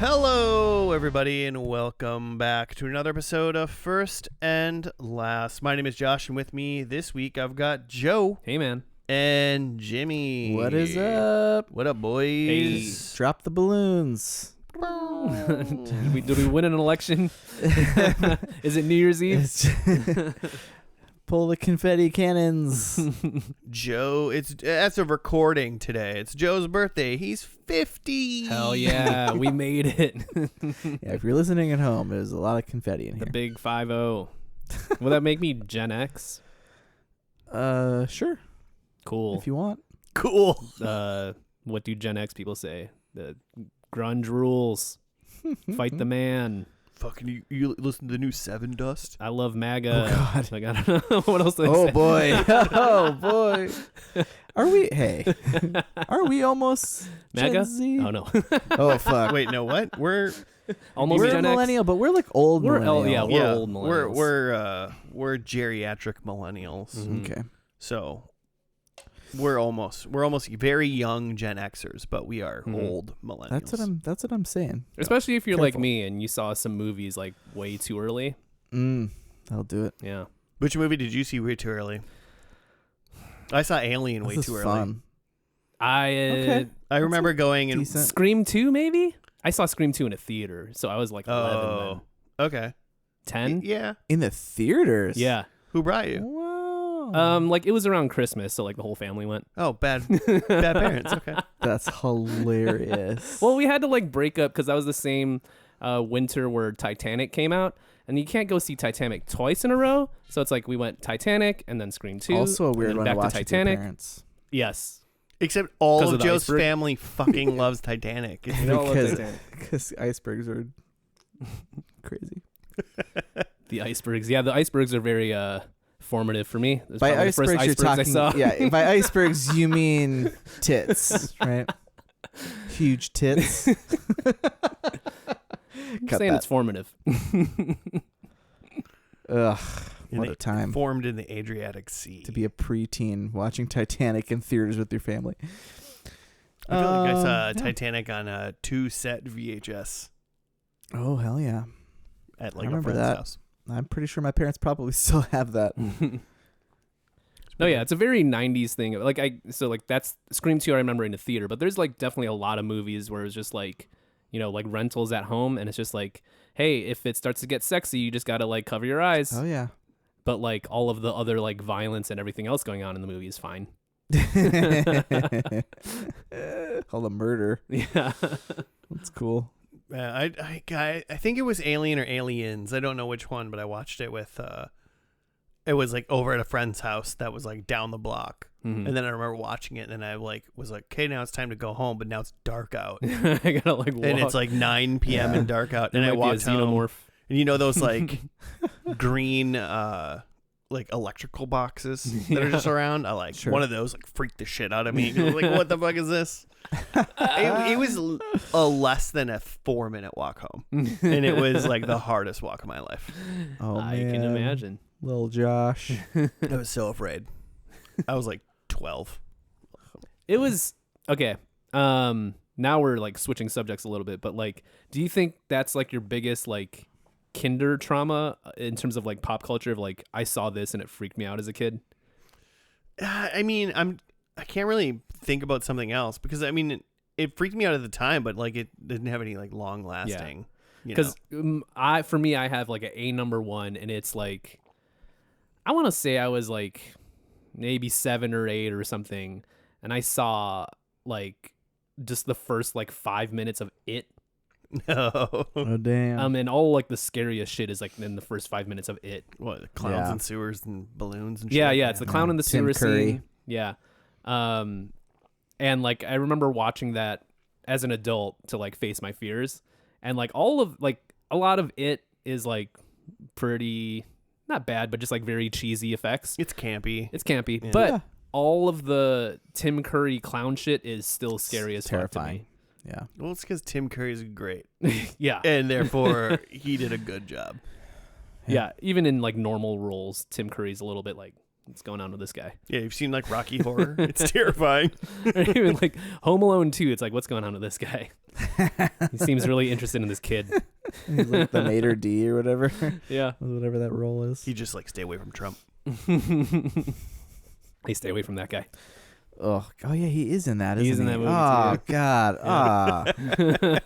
Hello, everybody, and welcome back to another episode of First and Last. My name is Josh, and with me this week I've got Joe. Hey, man. And Jimmy. What is up? What up, boys? Hey. Drop the balloons. Did we win an election? Is it New Year's Eve? Pull the confetti cannons. Joe, that's a recording today. It's Joe's birthday. He's 50. Hell yeah, we made it. Yeah, if you're listening at home, there's a lot of confetti in here. The big 5-0. Will that make me Gen X? Sure. Cool. If you want. Cool. What do Gen X people say? The grunge rules. Fight the man. Fucking you listen to the new Seven Dust? I love MAGA. Oh, God. Like, I don't know. What else do I Oh, say? boy. Oh, boy. Are we almost MAGA? Gen Z? Oh, no. Oh, fuck. Wait, no, what? We're Almost we're Gen X. millennial, but we're like old millennial. yeah, we're old millennials. we're geriatric millennials. Mhm. Okay. So we're almost very young Gen Xers, but we are old millennials. That's what I'm saying. Especially if you're like Careful. me and you saw some movies like way too early. I'll do it. Yeah. Which movie did you see way too early? I saw Alien way This too is early. fun. I I remember going and decent. Scream 2 maybe? I saw Scream 2 in a theater, so I was like 11 then. Okay. 10? Yeah. In the theaters. Yeah. Who brought you? Wow. Like it was around Christmas, so like the whole family went. Oh, bad parents. Okay. That's hilarious. Well, we had to like break up because that was the same winter where Titanic came out, and you can't go see Titanic twice in a row. So it's like we went Titanic and then Scream 2. Also a and weird then one to back watch to with your Titanic. parents. Yes. Except all 'Cause of of the Joe's iceberg? family fucking loves Titanic. They all love Because Titanic. because icebergs are crazy. The icebergs. Yeah, the icebergs are very formative for me. It's By probably the first icebergs, you're icebergs I saw. talking. Yeah, by icebergs you mean tits, right? Huge tits. I'm Cut saying that. it's formative. Ugh, And what they a time Formed in the Adriatic Sea. to be a preteen watching Titanic in theaters with your family. I feel like I saw Yeah. Titanic on a 2-set VHS Oh hell yeah! at I like a remember friend's that. house. I'm pretty sure my parents probably still have that. No, yeah, it's a very 90s thing. Like that's Scream 2 I remember in the theater, but there's like definitely a lot of movies where it's just like, you know, like rentals at home, and it's just like, hey, if it starts to get sexy, you just got to like cover your eyes. Oh yeah. But like all of the other like violence and everything else going on in the movie is fine. All the murder. Yeah. That's cool. I think it was Alien or Aliens. I don't know which one, but I watched it with. It was like over at a friend's house that was like down the block, Mhm. and then I remember watching it, and I like was like, okay, now it's time to go home, but now it's dark out, I gotta like walk. and it's like 9 p.m. Yeah. and dark out, There and I might be a walked home, xenomorph. and you know those like green like electrical boxes that are just around. I like Sure. one of those like freaked the shit out of me. Like, what the fuck is this? It was a less than a 4-minute walk home, and it was like the hardest walk of my life. Oh I man. can imagine. Little Josh. I was so afraid. I was like 12. It was okay. Now we're like switching subjects a little bit, but like, do you think that's like your biggest like kinder trauma in terms of like pop culture? Of like, I saw this and it freaked me out as a kid. I mean, I can't really think about something else because I mean it freaked me out at the time, but like it didn't have any like long lasting. Because for me, I have like a number one, and it's like, I want to say I was like maybe 7 or 8 or something, and I saw like just the first like 5 minutes of it. No. Oh damn. And all like the scariest shit is like in the first 5 minutes of it. What, the clowns Yeah. and sewers and balloons and shit? Yeah, it's the clown in the Tim sewer Curry. scene. Yeah. And like I remember watching that as an adult to like face my fears, and like all of like a lot of it is like pretty not bad, but just like very cheesy effects. It's campy. It's campy, Yeah. but Yeah. all of the Tim Curry clown shit is still scary as Terrifying. Yeah. Well, it's because Tim Curry's great, fuck to me. Yeah. and therefore he did a good job. Yeah. Even in like normal roles, Tim Curry's a little bit like what's going on with this guy? Yeah, you've seen like Rocky Horror. It's terrifying. Or even like Home Alone 2. It's like, what's going on with this guy? He seems really interested in this kid. He's like the Mater D or whatever. Yeah. Whatever that role is. You just like stay away from Trump. Hey, stay away from that guy. Oh yeah, he is in that. He's in isn't that he? movie, Oh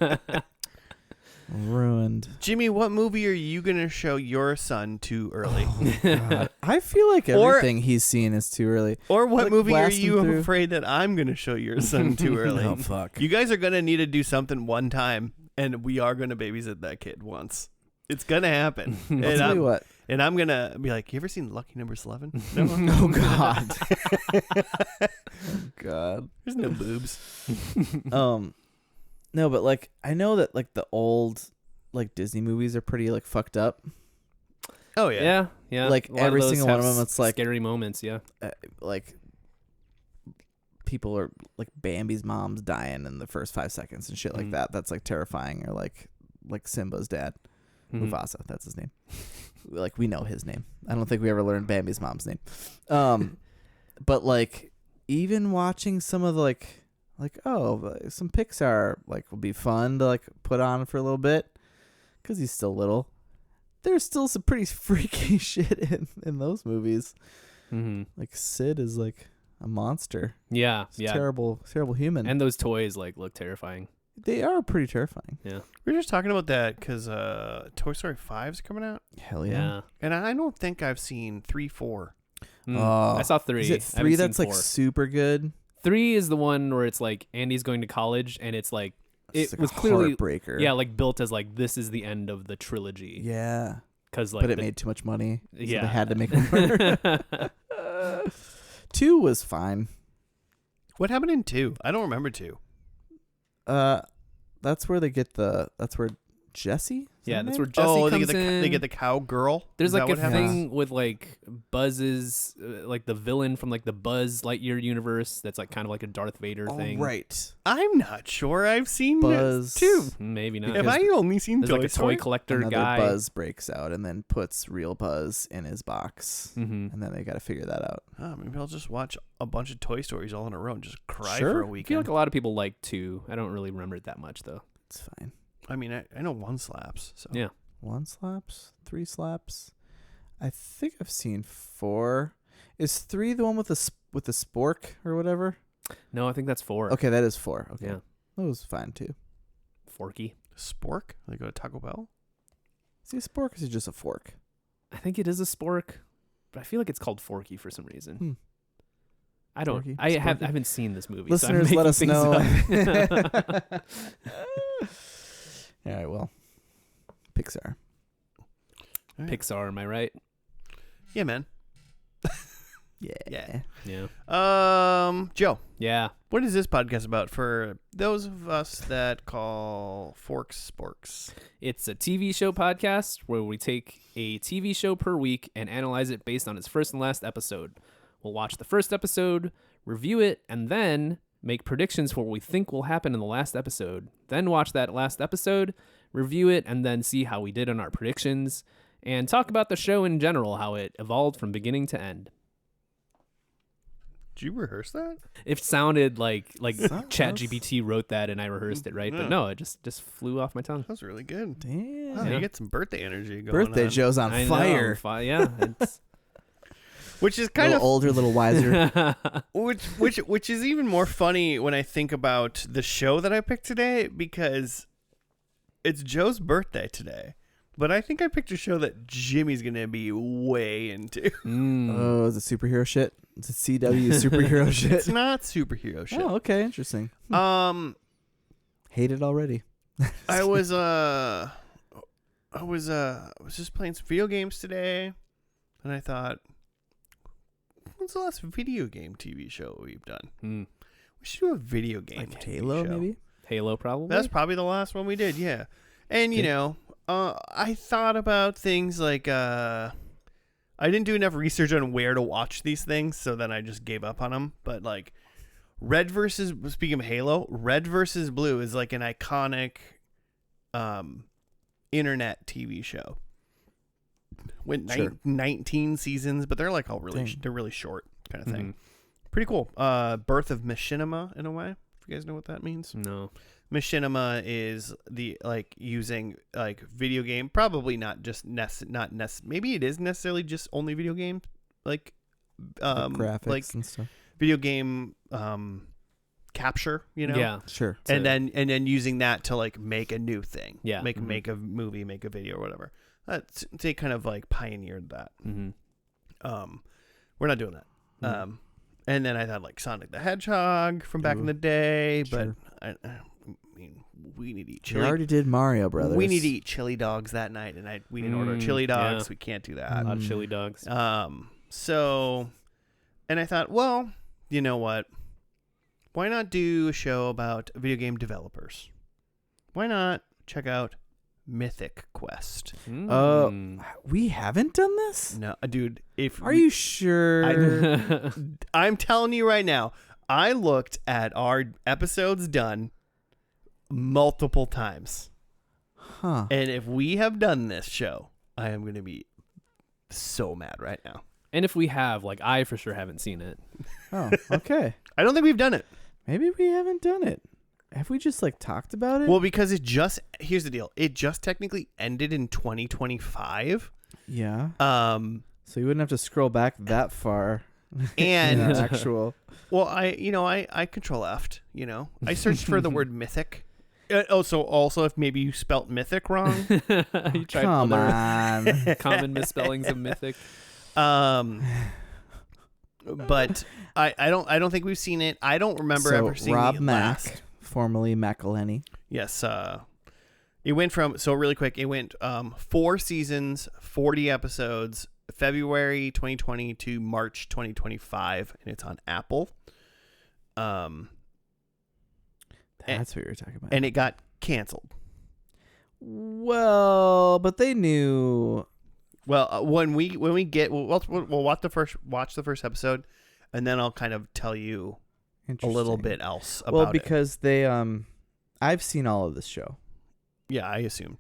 God. Ruined. Jimmy, what movie are you gonna show your son too early? Oh, God. I feel like everything he's seen is too early. Or what Like, movie are blast him you through. afraid that I'm gonna show your son too early? Oh fuck. You guys are gonna need to do something one time, and we are gonna babysit that kid once. It's gonna happen. I'll tell you what. And I'm gonna be like, you ever seen Lucky Number 11? No. Oh God. God. There's no boobs. No, but like I know that like the old like Disney movies are pretty like fucked up. Oh yeah. Yeah. Like, A lot every those single one of have them, it's like- scary moments. Yeah. Like people are like Bambi's mom's dying in the first 5 seconds and shit like Mhm. that. That's like terrifying. Or like Simba's dad, Mhm. Mufasa. That's his name. Like we know his name. I don't think we ever learned Bambi's mom's name. But like even watching some of the like some Pixar like will be fun to like put on for a little bit because he's still little. There's still some pretty freaky shit in those movies. Mm-hmm. Like Sid is like a monster. Yeah. He's a Yeah. terrible human. And those toys like look terrifying. they are pretty terrifying. Yeah. We were just talking about that because Toy Story 5 is coming out, Hell Yeah. yeah. and I don't think I've seen 3, 4. Oh. I saw 3. Is it I haven't 3 that's seen like 4. super good? 3 is the one where it's like Andy's going to college and it's like It's it like was a clearly heartbreaker. yeah, like built as like this is the end of the trilogy. Yeah. Cuz like But it made too much money. So yeah. they had to make more. 2 was fine. What happened in 2? I don't remember 2. That's where they get that's where Jesse? Is Yeah, that that's her where name? Jesse they comes get in. they get the cowgirl. There's Is like that a what happens? thing with like Buzz's like the villain from like the Buzz Lightyear universe that's like kind of like a Darth Vader Oh, thing. right. I'm not sure I've seen Buzz. 2. Maybe not. Have I only seen There's Toy like a Story? toy collector Another guy. Buzz breaks out and then puts real Buzz in his box. Mm-hmm. And then they got to figure that out. Oh, maybe I'll just watch a bunch of Toy Stories all in a row and just cry Sure. for a I feel weekend. like a lot of people like 2. I don't really remember it that much though. It's fine. I mean, I know 1 slaps. So Yeah. 1 slaps? 3 slaps? I think I've seen 4. Is 3 the one with the spork or whatever? No, I think that's 4. Okay, that is 4. Okay. Yeah. That was fine too. Forky. Spork? They go to Taco Bell? Is he a spork or is he just a fork? I think it is a spork, but I feel like it's called Forky for some reason. I don't. Forky? I Sporky? haven't seen this movie. so I'm Listeners, let making us things know. up. All right, well, Pixar. All right. Pixar, am I right? Yeah, man. Yeah. Yeah. Joe, Yeah. what is this podcast about for those of us that call forks sporks? It's a TV show podcast where we take a TV show per week and analyze it based on its first and last episode. We'll watch the first episode, review it, and then make predictions for what we think will happen in the last episode. Then watch that last episode, review it, and then see how we did on our predictions, and talk about the show in general, how it evolved from beginning to end. Did you rehearse that? It sounded like Sounds- ChatGPT wrote that and I rehearsed it, right? Yeah. But no, it just flew off my tongue. That was really good. Damn. Wow, Yeah. you get some birthday energy going Birthday on. Joe's on I know, fire. yeah. It's Which is A kind little of older, a little wiser. which is even more funny when I think about the show that I picked today because it's Joe's birthday today. But I think I picked a show that Jimmy's gonna be way into. Oh, is it superhero shit? Is it CW superhero It's shit? not superhero shit. Oh, okay, interesting. Hate it already. I was just playing some video games today, and I thought, when's the last video game TV show we've done? We should do a video game Like TV Halo, show. maybe? Halo, probably. That's probably the last one we did, yeah. And, you Okay. know, I thought about things like, I didn't do enough research on where to watch these things, so then I just gave up on them. But, like, speaking of Halo, Red versus Blue is, like, an iconic internet TV show Went Sure. 19 seasons, but they're like all really Dang. they're really short kind of thing. Mhm. Pretty cool. Birth of Machinima in a way. If you guys know what that means. No. Machinima is the like using like video game, probably not just maybe it is necessarily just only video game like graphics like and stuff. video game capture, you know. Yeah. Sure. And then using that to like make a new thing. Yeah. Make Mhm. a movie, make a video or whatever. They kind of like pioneered that. Mm-hmm. We're not doing that. Mm. And then I thought like Sonic the Hedgehog from back in Ooh, the day, sure. but I mean we need to eat We chili. already did Mario Brothers. We need to eat chili dogs that night, and we didn't order chili dogs. yeah. We can't do A that. lot of chili dogs. So, and I thought, well, you know what? Why not do a show about video game developers? Why not check out Mythic Quest? Mm. We haven't done this? No, dude. Are you sure? I'm telling you right now. I looked at our episodes done multiple times, Huh. and if we have done this show, I am going to be so mad right now. And if we have, like, I for sure haven't seen it. Oh, okay. I don't think we've done it. Maybe we haven't done it. Have we just like talked about it? Well, because here's the deal. It just technically ended in 2025. yeah. So you wouldn't have to scroll back that far. and in our actual. well, I control F, I searched for the word mythic. Also if maybe you spelt mythic wrong. You tried Come other on. common misspellings of Mythic. But I don't think we've seen it. I don't remember So, ever seeing Rob it Mack, last. formerly McElhenney. Yes, it went from really quick. It went 4 seasons, 40 episodes, February 2020 to March 2025, and it's on Apple. That's what you're talking about. And it got canceled. Well, but they knew. Well, when we get we'll watch the first episode, and then I'll kind of tell you a little Interesting. bit else about Well, because they I've seen all of this show. it. Yeah, I assume.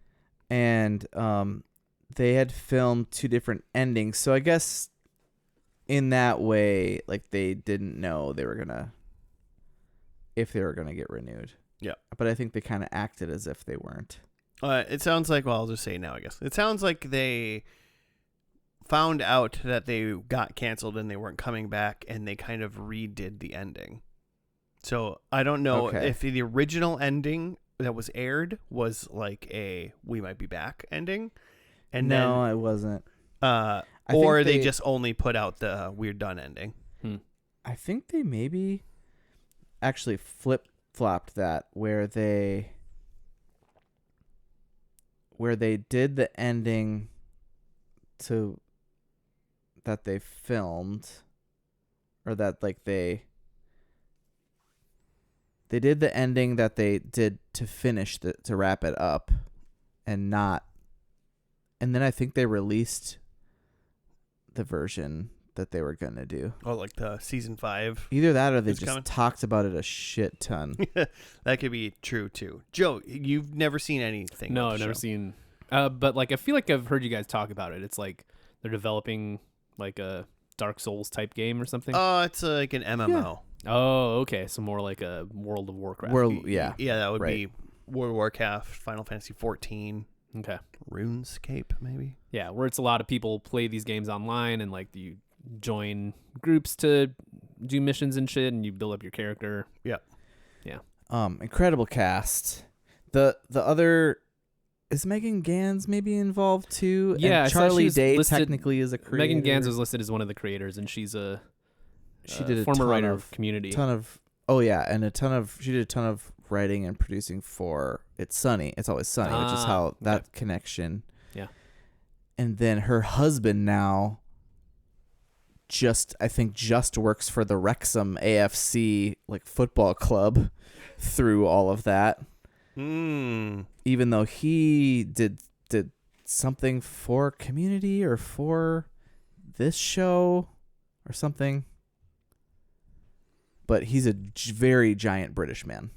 And they had filmed 2 different endings. So I guess in that way, like they didn't know if they were gonna get renewed. Yeah. But I think they kind of acted as if they weren't. It sounds like, well, I'll just say it now, I guess. It sounds like they found out that they got canceled and they weren't coming back, and they kind of redid the ending. So I don't know if the original ending that was aired was like a "we might be back" ending, and No, it wasn't. then I or think they they- just only put out the "we're done" ending. I think they maybe actually flip-flopped that where they did the ending to that they filmed, or that like they did the ending that they did to finish to wrap it up, and then I think they released the version that they were gonna do. Oh, like the season 5. Either that or they It's just coming. talked about it a shit ton. That could be true too. Joe, you've never seen anything? No, with I've the never show. seen. But like I feel like I've heard you guys talk about it. It's like they're developing like a Dark Souls type game or something. It's like an MMO. Oh, okay. So more like a World of Warcraft. Yeah. Yeah, that would Right. be World of Warcraft, Final Fantasy 14, Okay. RuneScape, maybe. Yeah, where it's a lot of people play these games online, and like you join groups to do missions and shit, and you build up your character. Yeah. Incredible cast. The other is Megan Gans maybe involved too. Yeah, I and saw Charlie she was Day listed- technically is a creator. Megan Gans was listed as one of the creators, and she's a She did a former ton writer of Community. ton of she did a ton of writing and producing for It's Sunny. It's Always Sunny, which is how that connection. Yeah. And then her husband now I think works for the Wrexham AFC like football club through all of that. Even though he did something for Community or for this show or something. But he's a very giant British man.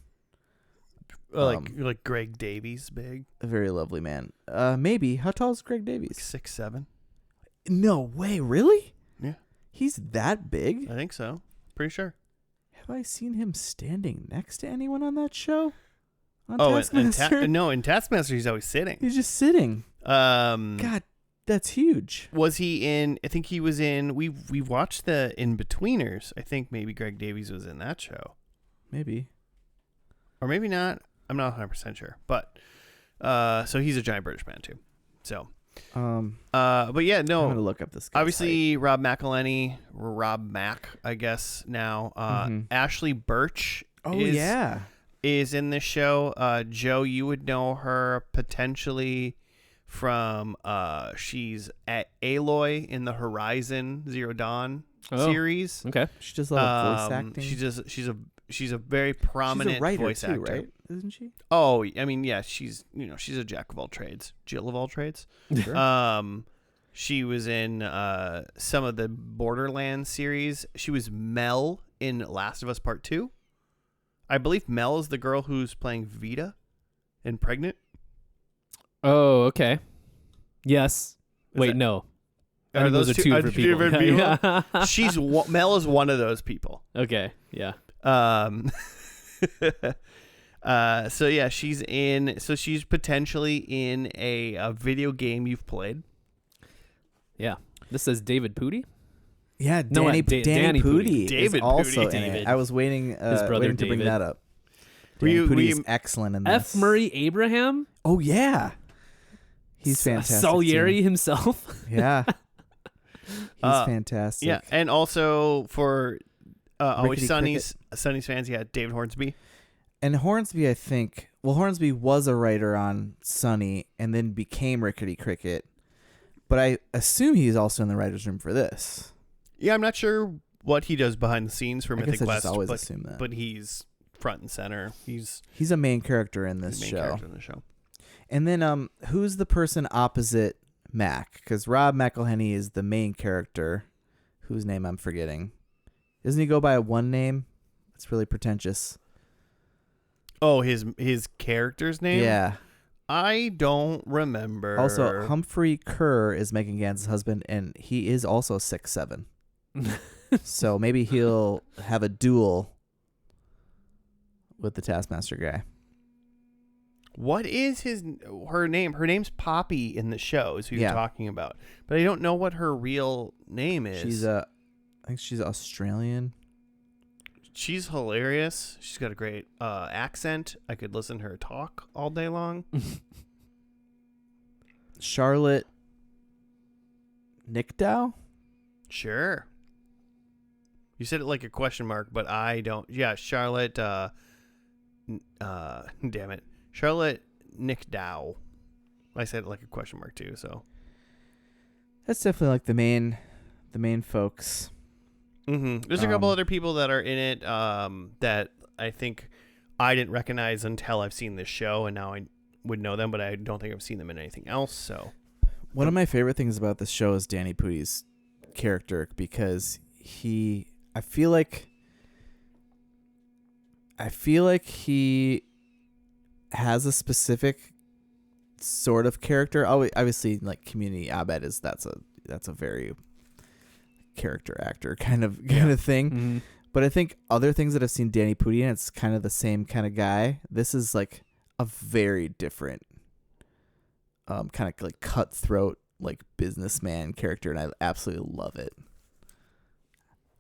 Like Greg Davies, big, A very lovely man. Maybe. How tall is Greg Davies? 6'7". No way, really? Yeah. He's that big? I think so. Pretty sure. Have I seen him standing next to anyone on that show? On Oh, Taskmaster? in Taskmaster, he's always sitting. He's just sitting. God, that's huge. Was he in? I think he was in. We watched the In-Betweeners. I think maybe Greg Davies was in that show, Maybe. or maybe not. I'm not 100% sure, but so he's a giant British man too. So, but yeah, no. I'm gonna look up this guy. Obviously, Rob McElhenney, Rob Mack, I guess now. Ashley Birch. Oh yeah. Is in this show. Joe, you would know her potentially from she's at Aloy in the Horizon Zero Dawn series. Okay. She does a lot of voice acting. She's a very prominent she's a writer voice too, actor, right? Isn't she? Oh, I mean, yeah, she's a jack of all trades, Jill of all trades. Sure. She was in some of the Borderlands series. She was Mel in Last of Us Part 2. I believe Mel is the girl who's playing Vita in Pregnant. Oh, okay. Yes. Wait, no. I think those are two for people. Yeah. Mel is one of those people. Okay. Yeah. So yeah, she's potentially in a video game you've played. Yeah. This says David Pudi. Yeah, Danny Pudi David is also Pudi. in it. I was waiting, His brother waiting to bring David. that up. Were Danny you- Pudi were is you- excellent in this. F. Murray Abraham. Oh yeah, he's fantastic. Salieri too. himself. Yeah, he's fantastic. Yeah, and also for always Rickety Sunny's fans, yeah, David Hornsby. And Hornsby, I think. Well, Hornsby was a writer on Sunny, and then became Rickety Cricket. But I assume he's also in the writers' room for this. Yeah, I'm not sure what he does behind the scenes for I Mythic guess I Quest, just always assume that. but he's front and center. He's He's a main character in this the main show. character in the show. And then, who's the person opposite Mac? Because Rob McElhenney is the main character, whose name I'm forgetting. Doesn't he go by one name? It's really pretentious. Oh, his character's name? Yeah. I don't remember. Also, Humphrey Kerr is Megan Gann's husband, and he is also 6'7". So maybe he'll have a duel with the Taskmaster guy. What is her name? Her name's Poppy in the show, is who you're talking about. But I don't know what her real name is. I think she's Australian. She's hilarious. She's got a great accent. I could listen to her talk all day long. Charlotte Nickdow? Sure. You said it like a question mark, but I don't. Yeah, Charlotte. Damn it, Charlotte Nickdow. I said it like a question mark too. So That's definitely like the main folks. There's a couple other people that are in it that I think I didn't recognize until I've seen this show, and now I would know them, but I don't think I've seen them in anything else. So One of my favorite things about this show is Danny Pudi's character, because I feel like he has a specific sort of character. Obviously, like Community Abed that's a very character actor kind of thing. Mm-hmm. But I think other things that I've seen Danny Pudi in, it's kind of the same kind of guy. This is like a very different kind of like cutthroat, like businessman character, and I absolutely love it.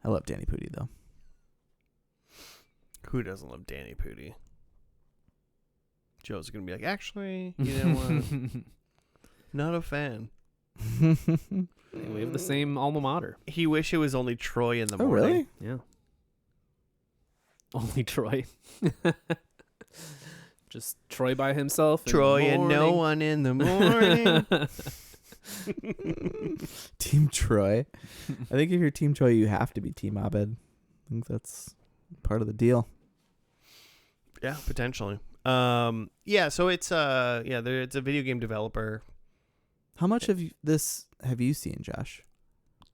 I love Danny Pudi though. who doesn't love Danny Pudi? Joe's gonna be like, actually, you know what? Not a fan. We have the same alma mater. He wish it was only Troy in the Oh, morning. really? Yeah. Only Troy. Just Troy by himself. Troy in the and no morning. one in the morning. Team Troy. I think if you're Team Troy, you have to be Team Abed. I think that's part of the deal. Yeah, potentially. Yeah, so it's it's a video game developer. How much of this have you seen, Josh?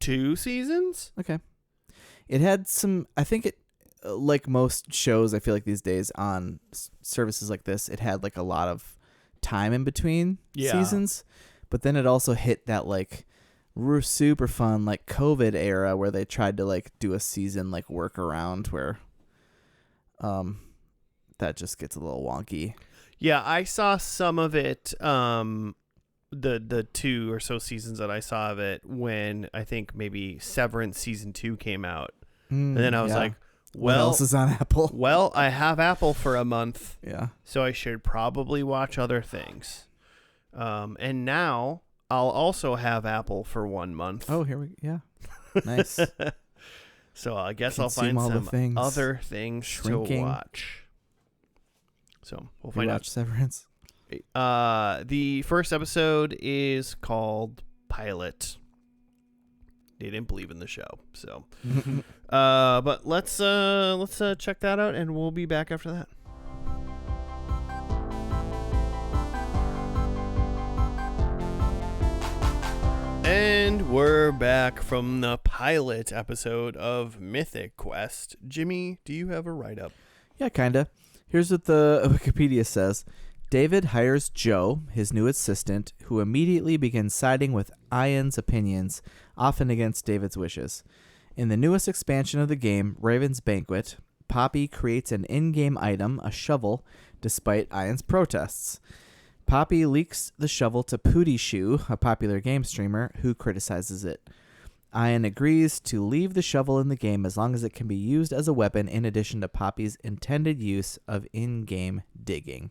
2 seasons? Okay. It had some, I think it, like most shows, I feel like these days on services like this, it had like a lot of time in between Yeah. seasons. But then it also hit that like were super fun, like COVID era, where they tried to like do a season like workaround where that just gets a little wonky. Yeah, I saw some of it. The 2 or so seasons that I saw of it when I think maybe Severance season 2 came out, and then I was like, what well, else is on Apple? well, I have Apple for a month, Yeah. so I should probably watch other things. And now I'll also have Apple for 1 month. Oh, here we yeah. Nice. So I guess I'll find Consume all the some things. other things Shrinking. to watch. So we'll We find watch Severance. out. The first episode is called Pilot. They didn't believe in the show, so. But let's check that out, and we'll be back after that. And we're back from the pilot episode of Mythic Quest. Jimmy, do you have a write-up? Yeah, kinda. Here's what the Wikipedia says. David hires Joe, his new assistant, who immediately begins siding with Ian's opinions, often against David's wishes. In the newest expansion of the game, Raven's Banquet, Poppy creates an in-game item, a shovel, despite Ian's protests. Poppy leaks the shovel to Pooty Shoe, a popular game streamer, who criticizes it. Ian agrees to leave the shovel in the game as long as it can be used as a weapon in addition to Poppy's intended use of in-game digging.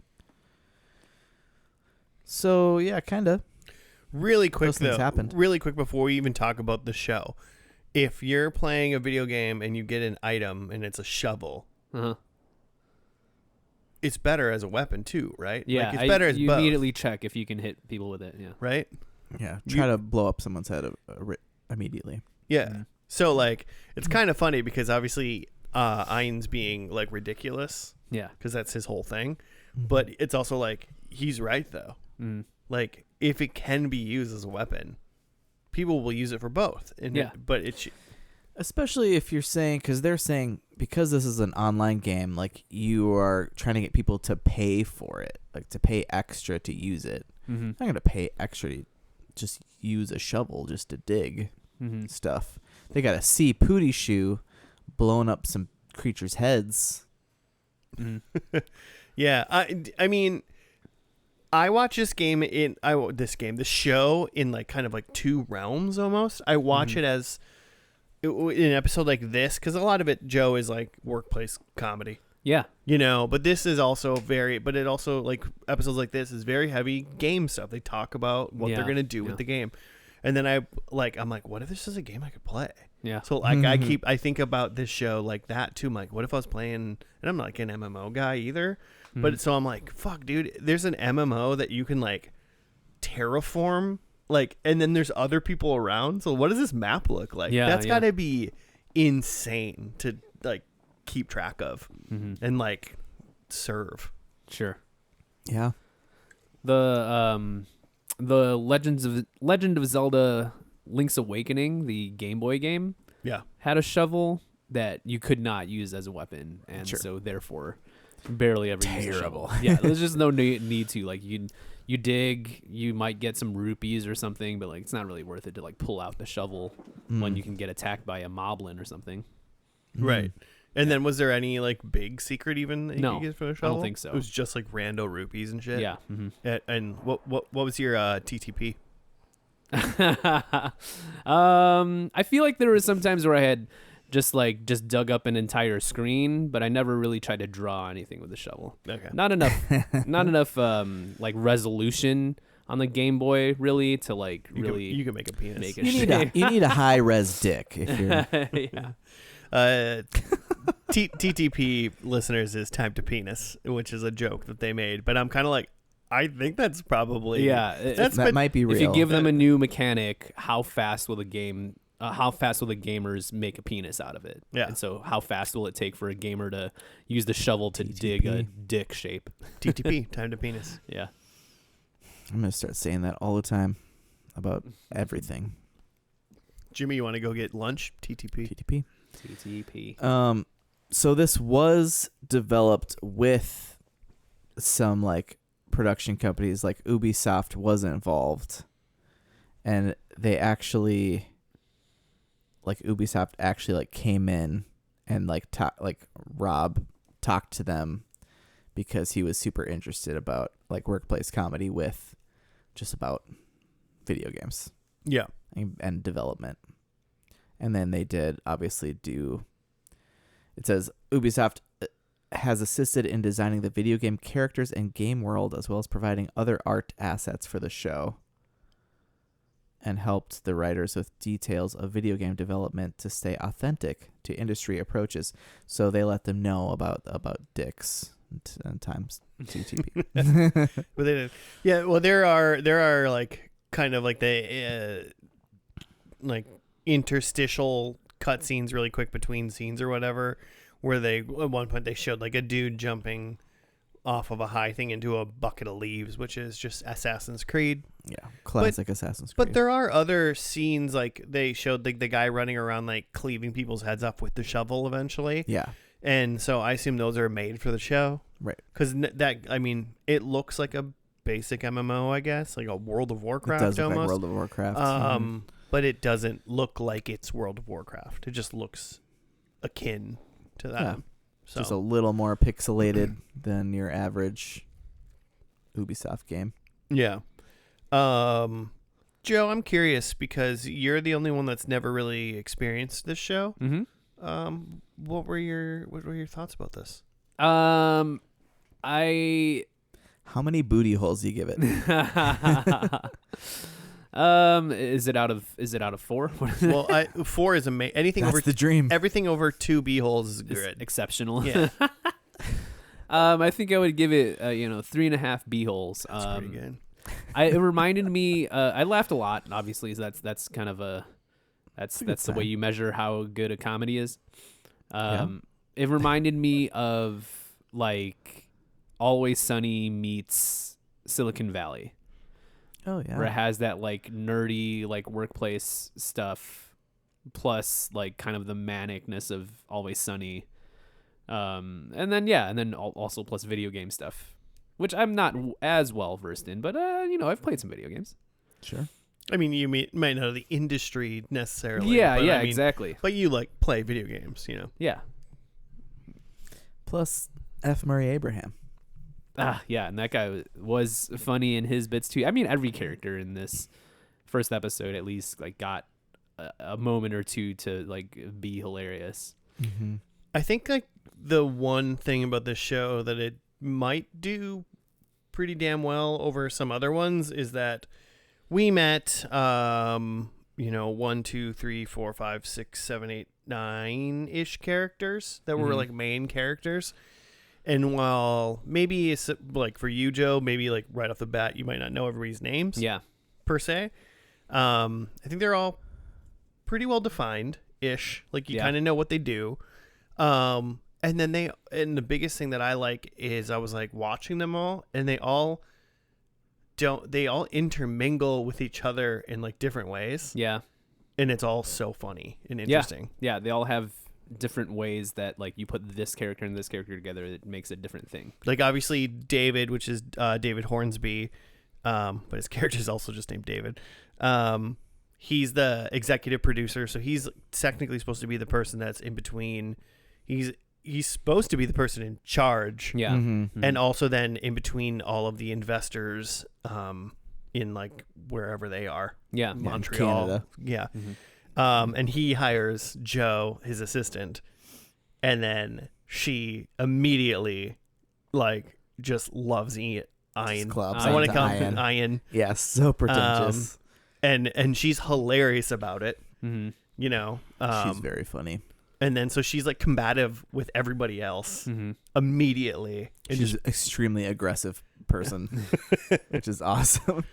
So, yeah, kind of. Really quick, Those things though. happened. Really quick before we even talk about the show. If you're playing a video game and you get an item and it's a shovel, it's better as a weapon too, right? Yeah, like it's better as you both, immediately check if you can hit people with it. Yeah. right? Yeah, try to blow up someone's head immediately. Yeah. Mhm. So like, it's kind of funny because obviously Ian's being like ridiculous Yeah. because that's his whole thing, but it's also like he's right though. Mm. Like if it can be used as a weapon, people will use it for both. And Yeah. but it's Especially if you're saying, because they're saying, because this is an online game, like you are trying to get people to pay for it, like to pay extra to use it. Mm-hmm. I'm not going to pay extra to just use a shovel just to dig Mm-hmm. stuff. They got to see Pooty Shoe blowing up some creatures' heads. Mm-hmm. yeah. I mean, I watch this game the show in like kind of like two realms almost. I watch it as in an episode like this because a lot of it, Joe, is like workplace comedy. Yeah. You know, but this is also but it also like episodes like this is very heavy game stuff. They talk about what they're gonna do with the game, and then I'm like, what if this is a game I could play? Yeah. So like I think about this show like that too. I'm like, what if I was playing? And I'm not like an MMO guy either, but so I'm like, fuck, dude, there's an MMO that you can like terraform, like, and then there's other people around. So what does this map look like? Yeah, That's got to be insane to like keep track of and like serve. Sure. Yeah. The Legend of Zelda Link's Awakening, the Game Boy game, had a shovel that you could not use as a weapon, and so therefore barely ever use a shovel. Yeah, there's just no need to. Like you dig, you might get some rupees or something, but like it's not really worth it to like pull out the shovel when you can get attacked by a moblin or something. Right. And then was there any like big secret even that you No, could get from a I shovel? don't think so. It was just like rando rupees and shit. Yeah. Mm-hmm. And what was your TTP? I feel like there was some times where I had just dug up an entire screen, but I never really tried to draw anything with the shovel. Okay. Not enough like resolution on the Game Boy really to like You can make a penis. make a You need a high res dick if you're. yeah. TTP listeners is time to penis, which is a joke that they made, but I'm kind of like, I think that's probably That might be real. If you give them a new mechanic, how fast will the gamers make a penis out of it? Yeah. And so how fast will it take for a gamer to use the shovel to dig a dick shape? TTP, time to penis. Yeah. I'm gonna start saying that all the time about everything. Jimmy, you want to go get lunch? TTP. TTP. TTP. So this was developed with some like production companies, like Ubisoft was involved, and they actually, like, Ubisoft actually like came in and like Rob talked to them because he was super interested about like workplace comedy with just about video games Yeah. and development. And then they did obviously do, it says Ubisoft has assisted in designing the video game characters and game world, as well as providing other art assets for the show, and helped the writers with details of video game development to stay authentic to industry approaches. So they let them know about dicks and times TTP. But they did. Yeah, well, there are like kind of like the like interstitial cutscenes really quick between scenes or whatever, where they at one point they showed like a dude jumping off of a high thing into a bucket of leaves, which is just Assassin's Creed. Yeah, classic Assassin's Creed. But there are other scenes, like they showed the guy running around like cleaving people's heads off with the shovel eventually. Yeah, And so I assume those are made for the show. right. Because that, I mean, it looks like a basic MMO, I guess, like a World of Warcraft It does look almost. like World of Warcraft. But it doesn't look like it's World of Warcraft. It just looks akin to that. Yeah. So Just a little more pixelated than your average Ubisoft game. yeah. Joe, I'm curious because you're the only one that's never really experienced this show. Mm-hmm. What were your thoughts about this? I How many booty holes do you give it? is it out of 4? Well, 4 is amazing. Anything That's over the dream. everything over 2 b-holes is It's good. exceptional. Yeah. I think I would give it 3.5 b-holes. That's pretty good. It reminded me. I laughed a lot. Obviously, so that's kind of that's the way sign. you measure how good a comedy is. Yeah. It reminded me of like Always Sunny meets Silicon Valley, Oh yeah. where it has that like nerdy like workplace stuff, plus like kind of the manicness of Always Sunny, and then also plus video game stuff, which I'm not as well versed in, but I've played some video games. Sure. I mean, you might not know the industry necessarily. Yeah, but yeah, I mean, exactly. But you like play video games, you know. Yeah. Plus F. Murray Abraham. Yeah, and that guy was funny in his bits too. I mean, every character in this first episode at least like got a moment or two to like be hilarious. Mm-hmm. I think like the one thing about this show that it might do pretty damn well over some other ones is that we met 1, 2, 3, 4, 5, 6, 7, 8, 9-ish characters that were Mhm. like main characters. And while maybe it's like for you, Joe, maybe like right off the bat you might not know everybody's names Yeah. per se. I think they're all pretty well defined ish. Like you Yeah. kind of know what they do. And then the biggest thing that I like is I was like watching them all, and they all intermingle with each other in like different ways, Yeah. and it's all so funny and interesting. Yeah, they all have different ways that like you put this character and this character together, it makes a different thing. Like obviously David, which is David Hornsby, but his character is also just named David. He's the executive producer, so he's technically supposed to be the person that's in between. He's supposed to be the person in charge, Yeah. Mm-hmm. and also then in between all of the investors, in like wherever they are, Yeah. in Montreal, Canada. yeah. Mhm. And he hires Joe, his assistant, and then she immediately like just loves Ian. clubs I want to into call Ian. him Ian. Yeah, so pretentious. And she's hilarious about it, Mhm. She's very funny. and then so she's like combative with everybody else Mhm. immediately, and She's an extremely aggressive person, which is awesome.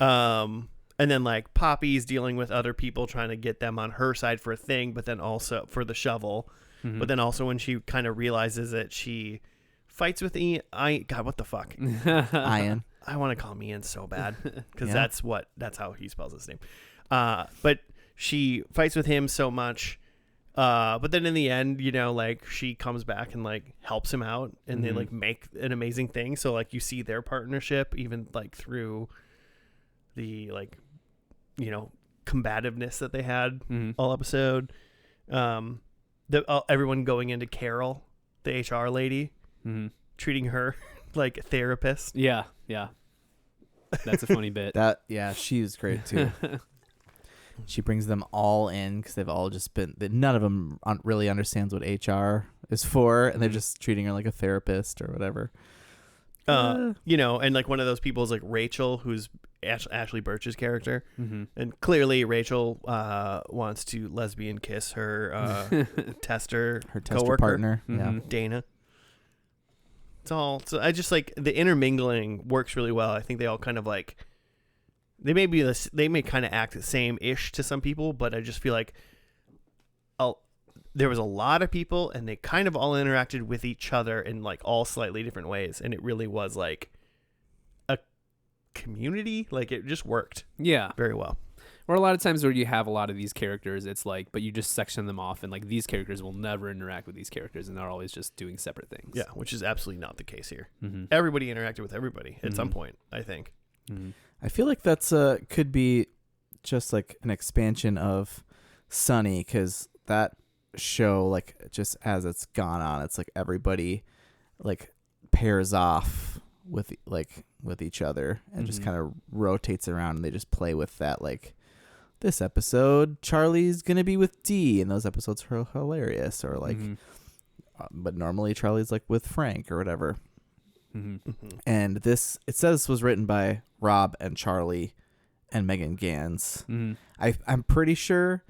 and then like Poppy's dealing with other people trying to get them on her side for a thing, but then also for the shovel. Mhm. But then also when she kind of realizes that she fights with Ian, God, what the fuck? Ian. I want to call him Ian so bad because Yeah. that's how he spells his name. But she fights with him so much. But then in the end, like she comes back and like helps him out, and they Mhm. like make an amazing thing. So like you see their partnership even like through the like combativeness that they had Mhm. all episode. Everyone going into Carol, the HR lady, Mhm. treating her like a therapist. Yeah. That's a funny bit. She was great too. She brings them all in because they've all just been. None of them really understands what HR is for, and they're just treating her like a therapist or whatever. And like one of those people is like Rachel, who's Ashley Birch's character, Mm-hmm. and clearly Rachel wants to lesbian kiss her tester coworker, partner. Mhm. Yeah, Dana. It's all. So I just like the intermingling works really well. I think they all kind of like. They may kind of act the same-ish to some people, but I just feel like there was a lot of people, and they kind of all interacted with each other in like all slightly different ways, and it really was like a community. Like it just worked Yeah. very well. Or a lot of times where you have a lot of these characters, it's like, but you just section them off, and like these characters will never interact with these characters, and they're always just doing separate things. Yeah, which is absolutely not the case here. Mm-hmm. Everybody interacted with everybody at some Mhm. point, I think. Mm-hmm. I feel like that's could be just like an expansion of Sunny, because that show, like, just as it's gone on, it's like everybody like pairs off with each other and just Mhm. kind of rotates around, and they just play with that. Like this episode, Charlie's gonna be with Dee, and those episodes are hilarious. Or like, Mm-hmm. but normally Charlie's like with Frank or whatever. Mm-hmm. Mm-hmm. And it says this was written by Rob and Charlie and Megan Gans. Mm-hmm. I'm pretty sure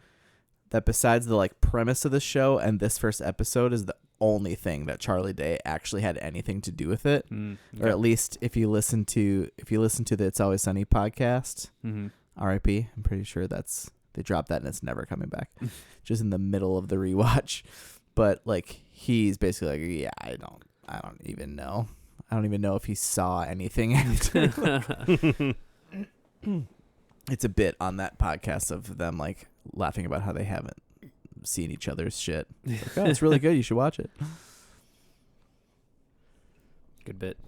that besides the like premise of the show and this first episode is the only thing that Charlie Day actually had anything to do with it. Mm-hmm. Or at least if you listen to the It's Always Sunny podcast, Mm-hmm. R.I.P. I'm pretty sure they dropped that and it's never coming back. Just in the middle of the rewatch. But like he's basically like, yeah, I don't even know. I don't even know if he saw anything after. It's a bit on that podcast of them like laughing about how they haven't seen each other's shit. Like, oh, it's really good. You should watch it. Good bit.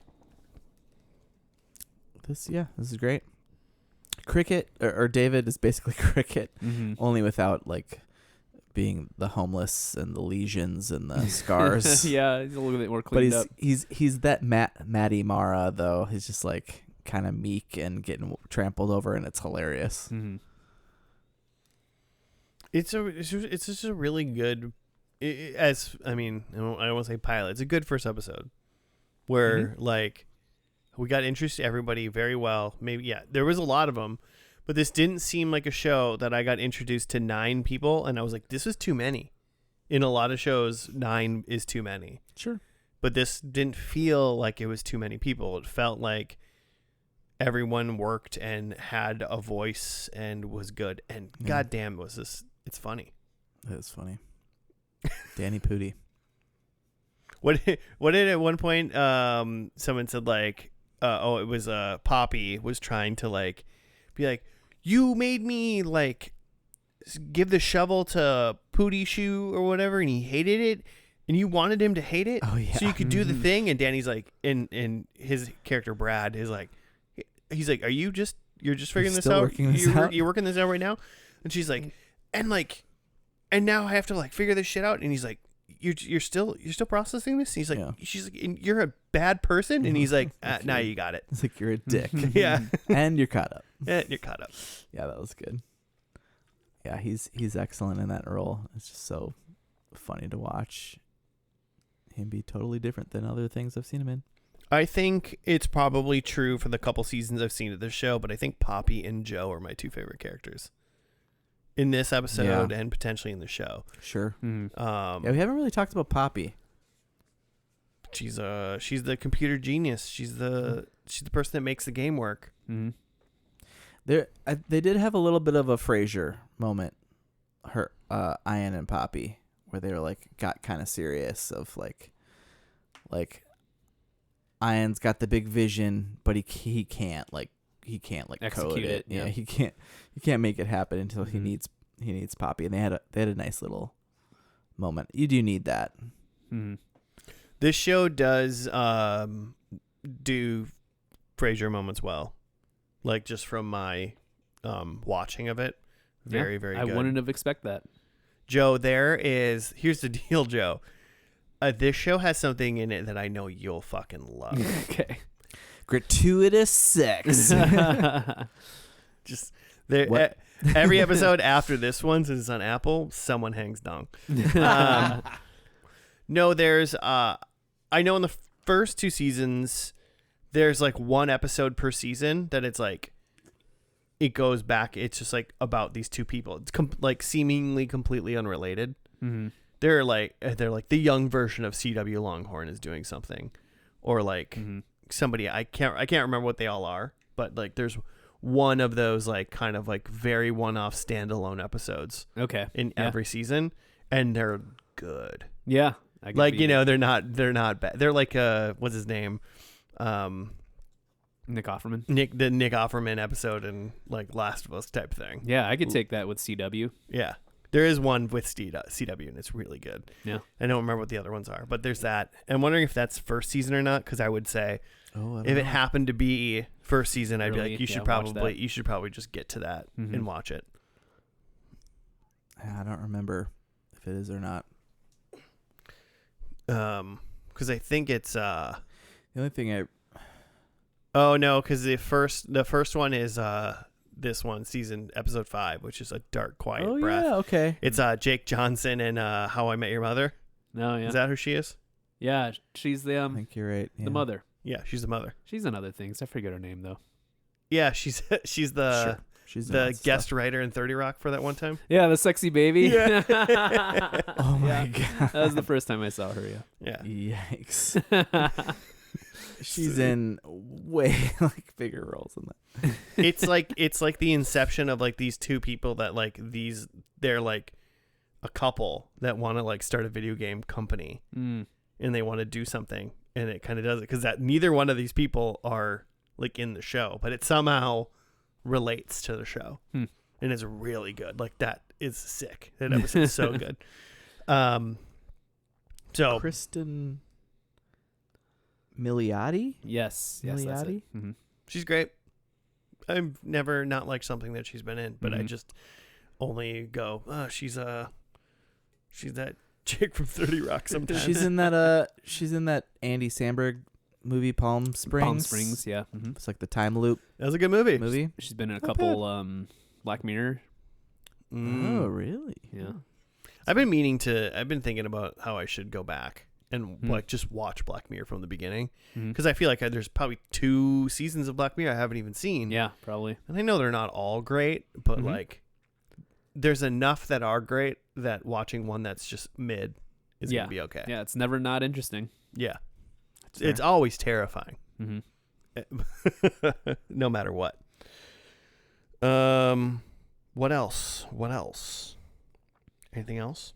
This is great. Cricket or David is basically Cricket, Mm-hmm. only without like being the homeless and the lesions and the scars. Yeah, he's a little bit more But cleaned up. he's that Matty Mara though. He's just like kind of meek and getting trampled over, and it's hilarious. Mm-hmm. It's just a really good. I don't want to say pilot. It's a good first episode, where like we got introduced to everybody very well. Maybe there was a lot of them, but this didn't seem like a show that I got introduced to 9 people, and I was like, this is too many. In a lot of shows, 9 is too many. Sure. But this didn't feel like it was too many people. It felt like everyone worked and had a voice and was good. And goddamn, was this? It's funny. That's funny. Danny Pudi. What did at one point someone said like it was Poppy was trying to like be like, you made me like give the shovel to Pootie Shoe or whatever, and he hated it, and you wanted him to hate it, Oh, yeah. so you could do the thing. And Danny's like, and his character Brad is like, he's like, you're just figuring this still out? working this out? You're working this out right now? And she's like, and now I have to like figure this shit out. And he's like, you're still processing this? And he's like, Yeah. she's like, and you're a bad person. And he's like, now you got it. It's like you're a dick. Yeah. And you're caught up. You're caught up. Yeah, that was good. Yeah, he's excellent in that role. It's just so funny to watch him be totally different than other things I've seen him in. I think it's probably true for the couple seasons I've seen of this show, but I think Poppy and Joe are my 2 favorite characters in this episode and potentially in the show. Sure. Mm-hmm. Yeah, we haven't really talked about Poppy. She's the computer genius. She's the person that makes the game work. Mm-hmm. They did have a little bit of a Frasier moment, her Ian and Poppy, where they were like got kind of serious of like Ian's got the big vision, but he can't code Execute it, Yeah, yeah. he can't make it happen until he Mhm. needs Poppy, and they had a nice little moment. You do need that. Mm-hmm. This show does do Frasier moments well, like just from my watching of it. Very, very I good. wouldn't have expected that. Joe, here's the deal, Joe. This show has something in it that I know you'll fucking love. Okay. Gratuitous sex. Just there. What? Every episode after this one, since it's on Apple, someone hangs dong. No, there's I know in the first 2 seasons, there's like one episode per season that it's like it goes back. It's just like about these 2 people. It's like seemingly completely unrelated. Mm-hmm. They're like the young version of CW Longhorn is doing something, or like somebody I can't remember what they all are, but like there's one of those like kind of like very one-off standalone episodes. Okay. In every season, and they're good. Yeah. Like they're not bad. They're like what's his name, Nick Offerman. the Nick Offerman episode in like Last of Us type thing. Yeah, I could take that with CW. Yeah. There is one with CW, and it's really good. Yeah. I don't remember what the other ones are, but there's that. I'm wondering if that's first season or not, because I would say if it happened to be first season, I'd be like, you should probably just get to that and watch it. I don't remember if it is or not. Because I think it's The only thing oh no, because the first one is this one, season episode 5, which is A Dark Quiet Breath. Yeah, okay. It's Jake Johnson and How I Met Your Mother. No, yeah. Is that who she is? Yeah, she's the I think you're right. Yeah. the mother. Yeah, she's the mother. She's in other things. I forget her name though. Yeah, she's the Sure. She's the guest writer in 30 Rock for that one time. Yeah, the sexy baby. Yeah. Oh my god. That was the first time I saw her. Yeah. Yeah. Yikes. She's in way like bigger roles than that. It's like the inception of like these 2 people that like they're like a couple that want to like start a video game company and they want to do something, and it kind of does it because that neither one of these people are like in the show, but it somehow relates to the show and it's really good. Like that is sick. That episode's so good. So Kristen Milioti? Yes. That's it. Milioti? Mm-hmm. she's great. I've never not liked something that she's been in, but I just only go, she's that chick from 30 Rock sometimes. She's in that Andy Samberg movie Palm Springs. Palm Springs, yeah. Mm-hmm. It's like the time loop That was a good movie. She's been in a Not couple Black Mirror. Oh, really? Yeah. I've been thinking about how I should go back and like just watch Black Mirror from the beginning, because I feel like there's probably 2 seasons of Black Mirror I haven't even seen. Yeah, probably. And I know they're not all great, but like there's enough that are great that watching one that's just mid is going to be okay. Yeah, it's never not interesting. Yeah. It's always terrifying. Mm-hmm. No matter what. What else? Anything else?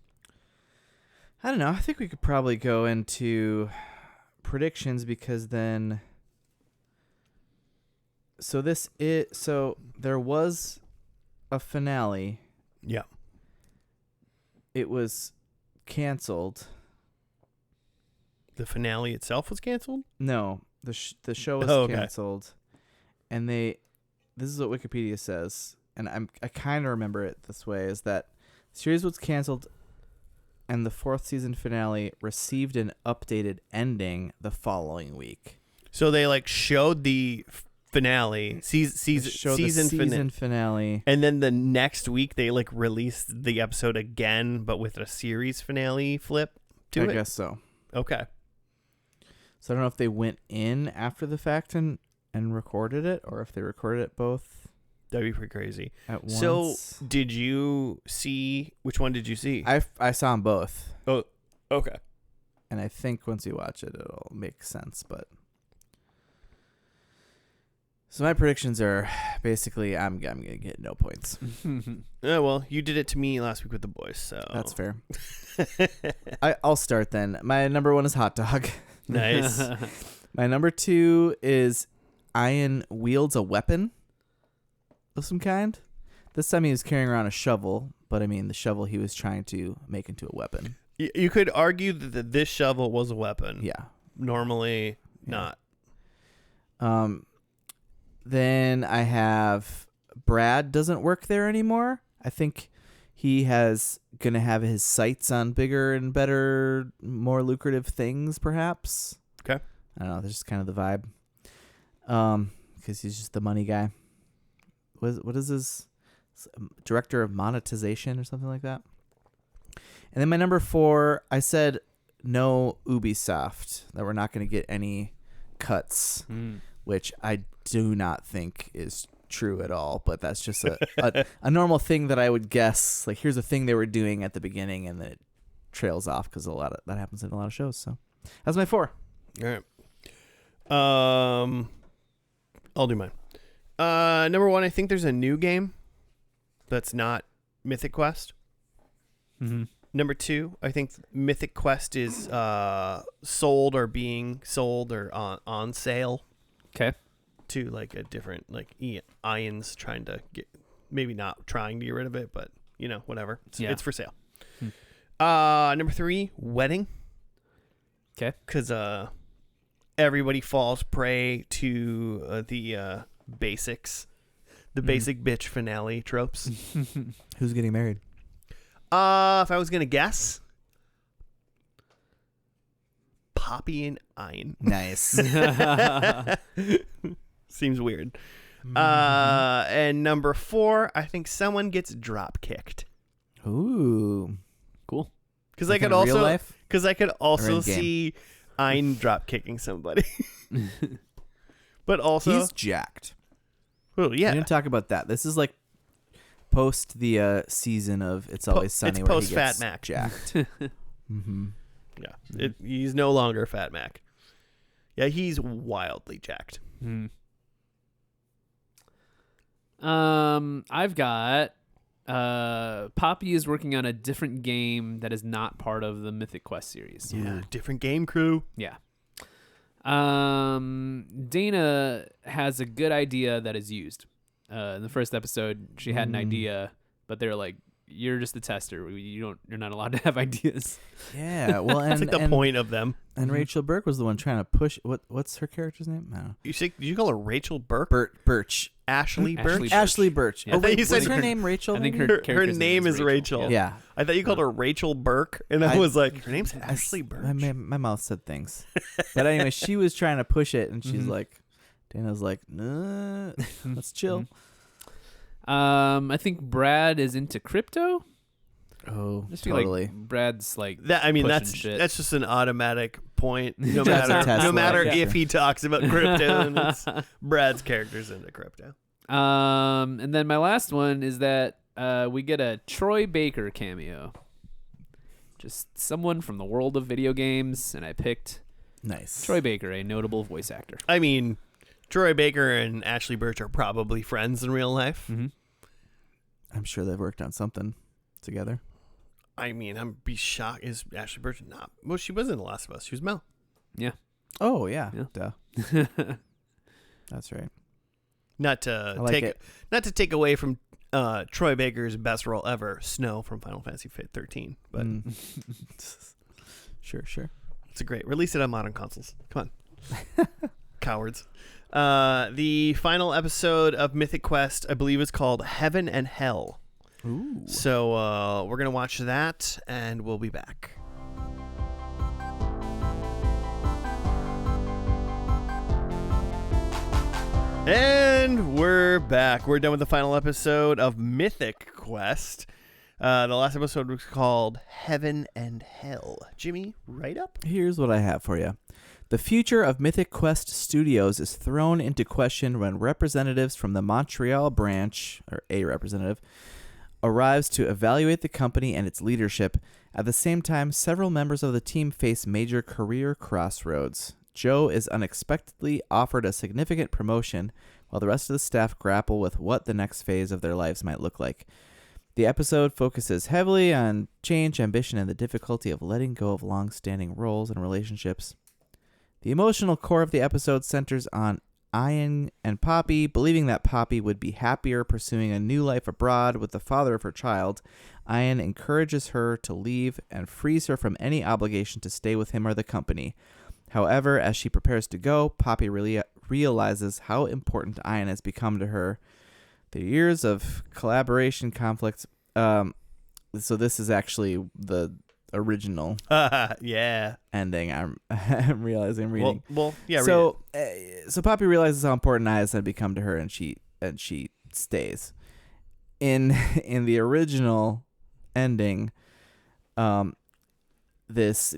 I don't know. I think we could probably go into predictions because then. So there was a finale. Yeah. It was canceled. The finale itself was canceled? No, the show was canceled, and this is what Wikipedia says, and I kind of remember it this way: is that the series was canceled, and the 4th season finale received an updated ending the following week. So they like showed the finale, season finale, and then the next week they like released the episode again, but with a series finale flip to it. I guess so. Okay. So I don't know if they went in after the fact and recorded it, or if they recorded it both. That'd be pretty crazy. At once. So did you see? Which one did you see? I saw them both. Oh, okay. And I think once you watch it, it'll make sense. But so my predictions are basically I'm gonna get no points. Oh, well, you did it to me last week with the boys, so That's fair. I'll start then. My number 1 is hot dog. Nice. My number 2 is Ian wields a weapon of some kind. This time he was carrying around a shovel, but I mean the shovel he was trying to make into a weapon. You could argue that this shovel was a weapon. Yeah. Normally not. Then I have Brad doesn't work there anymore. I think he has going to have his sights on bigger and better, more lucrative things, perhaps. Okay. I don't know. That's just kind of the vibe. Because he's just the money guy. What is his director of monetization or something like that? And then my number 4, I said no Ubisoft, that we're not going to get any cuts, which I do not think is true at all. But that's just a normal thing that I would guess. Like, here's a thing they were doing at the beginning, and then it trails off because that happens in a lot of shows. So that's my 4. All right. I'll do mine. Number 1, I think there's a new game that's not Mythic Quest. Mm-hmm. Number 2, I think Mythic Quest is sold or being sold or on sale. Okay. To like a different, like Ian's trying to get, maybe not trying to get rid of it, but whatever. It's for sale. Number 3, wedding. Okay. Because everybody falls prey to the basics, the basic bitch finale tropes. Who's getting married? If I was gonna guess, Poppy and Ian. Nice. Seems weird. And number 4, I think someone gets drop kicked. Ooh, Cool. Because like I in could real life? also in game? see Ian drop kicking somebody. But also, he's jacked. oh We yeah, didn't talk about that. This is like post the season of It's Always Sunny, it's where post he Fat gets Mac. jacked. Mm-hmm. Yeah, he's no longer Fat Mac. Yeah, he's wildly jacked. I've got Poppy is working on a different game that is not part of the Mythic Quest series. Yeah, different game crew. Yeah. Dana has a good idea that is used. In the first episode, she had an idea, but they're like, "You're just the tester. You're not allowed to have ideas." Yeah, well, and That's like the point of them. And Rachel Burke was the one trying to push. What's her character's name? I don't know. Did you call her Rachel Burke? Birch. Ashley Birch? Birch. Ashley Birch. Yeah. Oh I thought wait, you was said her her- name Rachel? I think maybe? Her character's name is Rachel. Yeah. I thought you called her Rachel Burke, and I was like, her name's Ashley Birch. My mouth said things, but anyway, she was trying to push it, and she's like, Dana's like, nah, let's chill. I think Brad is into crypto. Oh, I just feel totally. like Brad's like That I mean, pushing that's shit. that's just an automatic point. No That's a matter Tesla, no matter yeah. if he talks about crypto, and it's Brad's character's into crypto. And then my last one is that we get a Troy Baker cameo. Just someone from the world of video games, and I picked Nice. Troy Baker, a notable voice actor. I mean, Troy Baker and Ashley Birch are probably friends in real life. Mm-hmm. I'm sure they've worked on something together. I mean, I'm be shocked. Is Ashley Birch not? Well, she was in The Last of Us. She was Mel. Yeah. Oh yeah, Yeah. duh. That's right. Not to I like it. not to take away from Troy Baker's best role ever, Snow from Final Fantasy 13. But Sure. it's a great. Release it on modern consoles. Come on, cowards. The final episode of Mythic Quest, I believe, is called Heaven and Hell. Ooh. So we're gonna watch that, and we'll be back. And we're back. We're done with the final episode of Mythic Quest. The last episode was called Heaven and Hell. Jimmy, right up? Here's what I have for you. The future of Mythic Quest Studios is thrown into question when representatives from the Montreal branch, or a representative, arrives to evaluate the company and its leadership. At the same time, several members of the team face major career crossroads. Joe is unexpectedly offered a significant promotion, while the rest of the staff grapple with what the next phase of their lives might look like. The episode focuses heavily on change, ambition, and the difficulty of letting go of long-standing roles and relationships. The emotional core of the episode centers on Ian and Poppy, believing that Poppy would be happier pursuing a new life abroad with the father of her child. Ian encourages her to leave and frees her from any obligation to stay with him or the company. However, as she prepares to go, Poppy really realizes how important Ian has become to her. The years of collaboration conflicts. So this is actually the original Yeah. ending. I'm realizing I'm reading. Well, yeah. So so Poppy realizes how important Naya had become to her, and she stays. In the original ending, this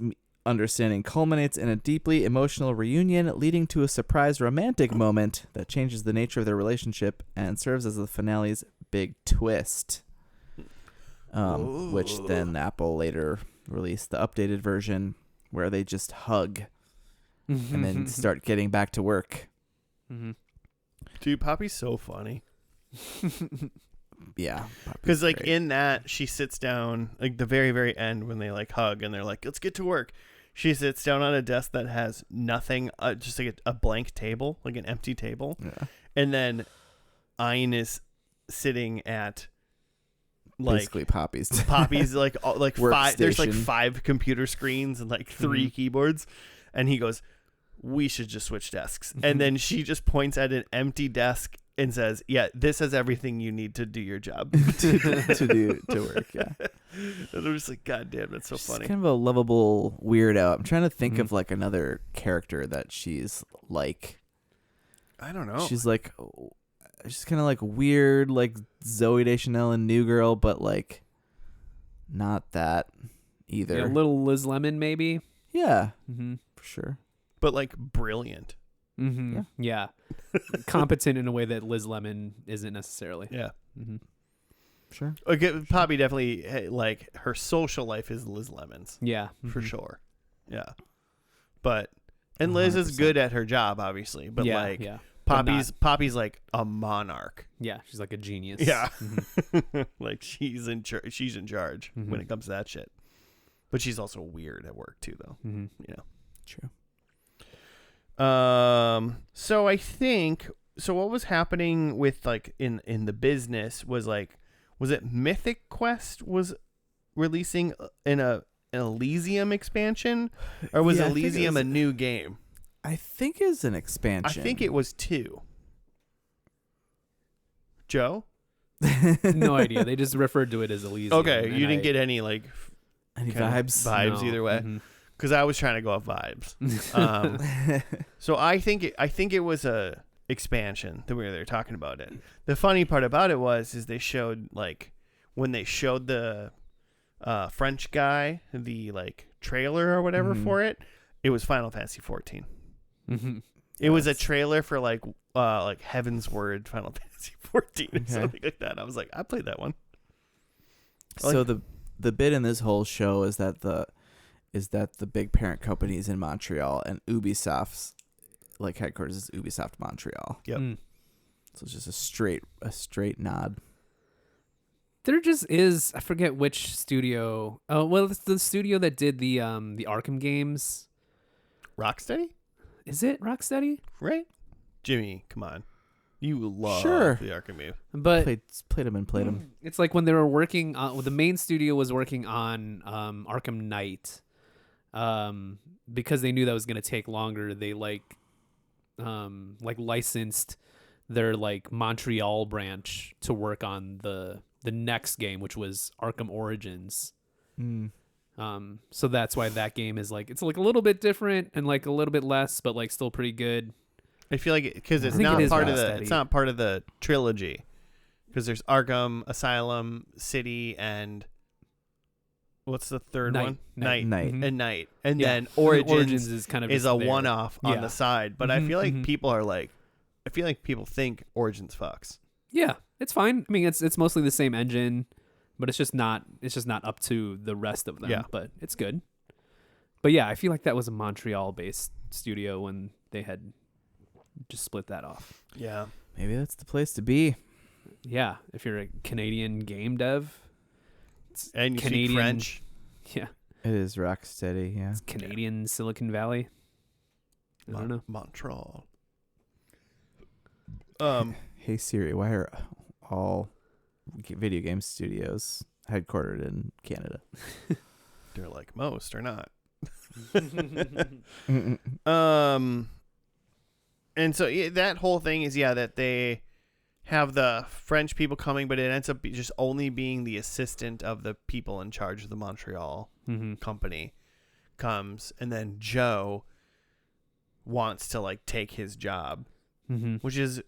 understanding culminates in a deeply emotional reunion, leading to a surprise romantic moment that changes the nature of their relationship and serves as the finale's big twist. Which then Apple later released the updated version where they just hug and then start getting back to work. Dude, Poppy's so funny. Yeah. Because like in that, she sits down, like the very, very end when they like hug and they're like, let's get to work. She sits down on a desk that has nothing, just like a blank table, like an empty table. Yeah. And then Ayn is sitting at like basically Poppy's like five. There's like Workstation. 5 computer screens and like 3 keyboards. And he goes, we should just switch desks. And then she just points at an empty desk and says, yeah, this has everything you need to do your job. to work. Yeah. And I'm just like, God damn, that's so She's funny. kind of a lovable weirdo. I'm trying to think of like another character that she's like. I don't know. She's like, she's kind of like weird, like Zooey Deschanel and New Girl, but like not that either. Yeah, little Liz Lemon, maybe. Yeah, Mm-hmm. for sure. But like brilliant. Mm-hmm. Yeah. Competent in a way that Liz Lemon isn't necessarily. Yeah. Mm-hmm. Sure. Okay, Poppy definitely, like, her social life is Liz Lemon's. Yeah. For sure. Yeah. But, and Liz is 100%. good at her job, obviously. But yeah, like, yeah. Poppy's like a monarch. Yeah, she's like a genius. Yeah. Mhm. Like she's in charge when it comes to that shit. But she's also weird at work too, though. Mm-hmm. You know. True. So I think what was happening with like in the business was like, was it Mythic Quest was releasing an Elysium expansion, or was Yeah, I think it Elysium was- a new game? I think it's an I expansion. think it was 2. Joe? No idea. They just referred to it as Elysium. Okay, and you didn't I- get any like Any kind of vibes? vibes No. either way, Mhm. because I was trying to go off vibes. So I think it was a expansion the way they were talking about it. The funny part about it is they showed like when they showed the French guy the like trailer or whatever Mhm. for it was Final Fantasy 14. Mhm. It was a Yes. trailer for like Heaven's Word Final Fantasy 14 or Okay. something like that. I was like, I played that one. So the bit in this whole show is that the big parent company is in Montreal and Ubisoft's like headquarters is Ubisoft Montreal. Yep. Mm. So it's just a straight nod. There just is. I forget which studio. Oh, well, it's the studio that did the Arkham games. Rocksteady, Is it Rocksteady? right? Jimmy, come on. You love Sure. the Arkham game. But Played them. it's like when they were working on the main studio was working on Arkham Knight, because they knew that was going to take longer. They like licensed their like Montreal branch to work on the next game, which was Arkham Origins. Mm. So that's why that game is like, it's like a little bit different and like a little bit less, but like still pretty good. I feel like because it's I think not it is part of Rocksteady. it's not part of the trilogy. Because there's Arkham, Asylum, City, and what's the third Night. one? Night. Night. Mhm. And Night, and Yeah. then Origins is kind of is just a there. one-off on Yeah. the side. But I Mhm, feel like mhm. people are like, I feel like people think Origins fucks. Yeah, it's fine. I mean, it's mostly the same engine, but it's just not up to the rest of them. Yeah. But it's good. But yeah, I feel like that was a Montreal-based studio when they had just split that off. Yeah. Maybe that's the place to be. Yeah, if you're a Canadian game dev, it's And you Canadian speak French. Yeah, It is Rocksteady, yeah. it's Canadian Silicon Valley. I don't know. Montreal. Hey Siri, why are all video game studios headquartered in Canada? They're like most or not. Mm-mm. And so that whole thing is that they have the French people coming, but it ends up just only being the assistant of the people in charge of the Montreal company comes, and then Joe wants to like take his job, which is,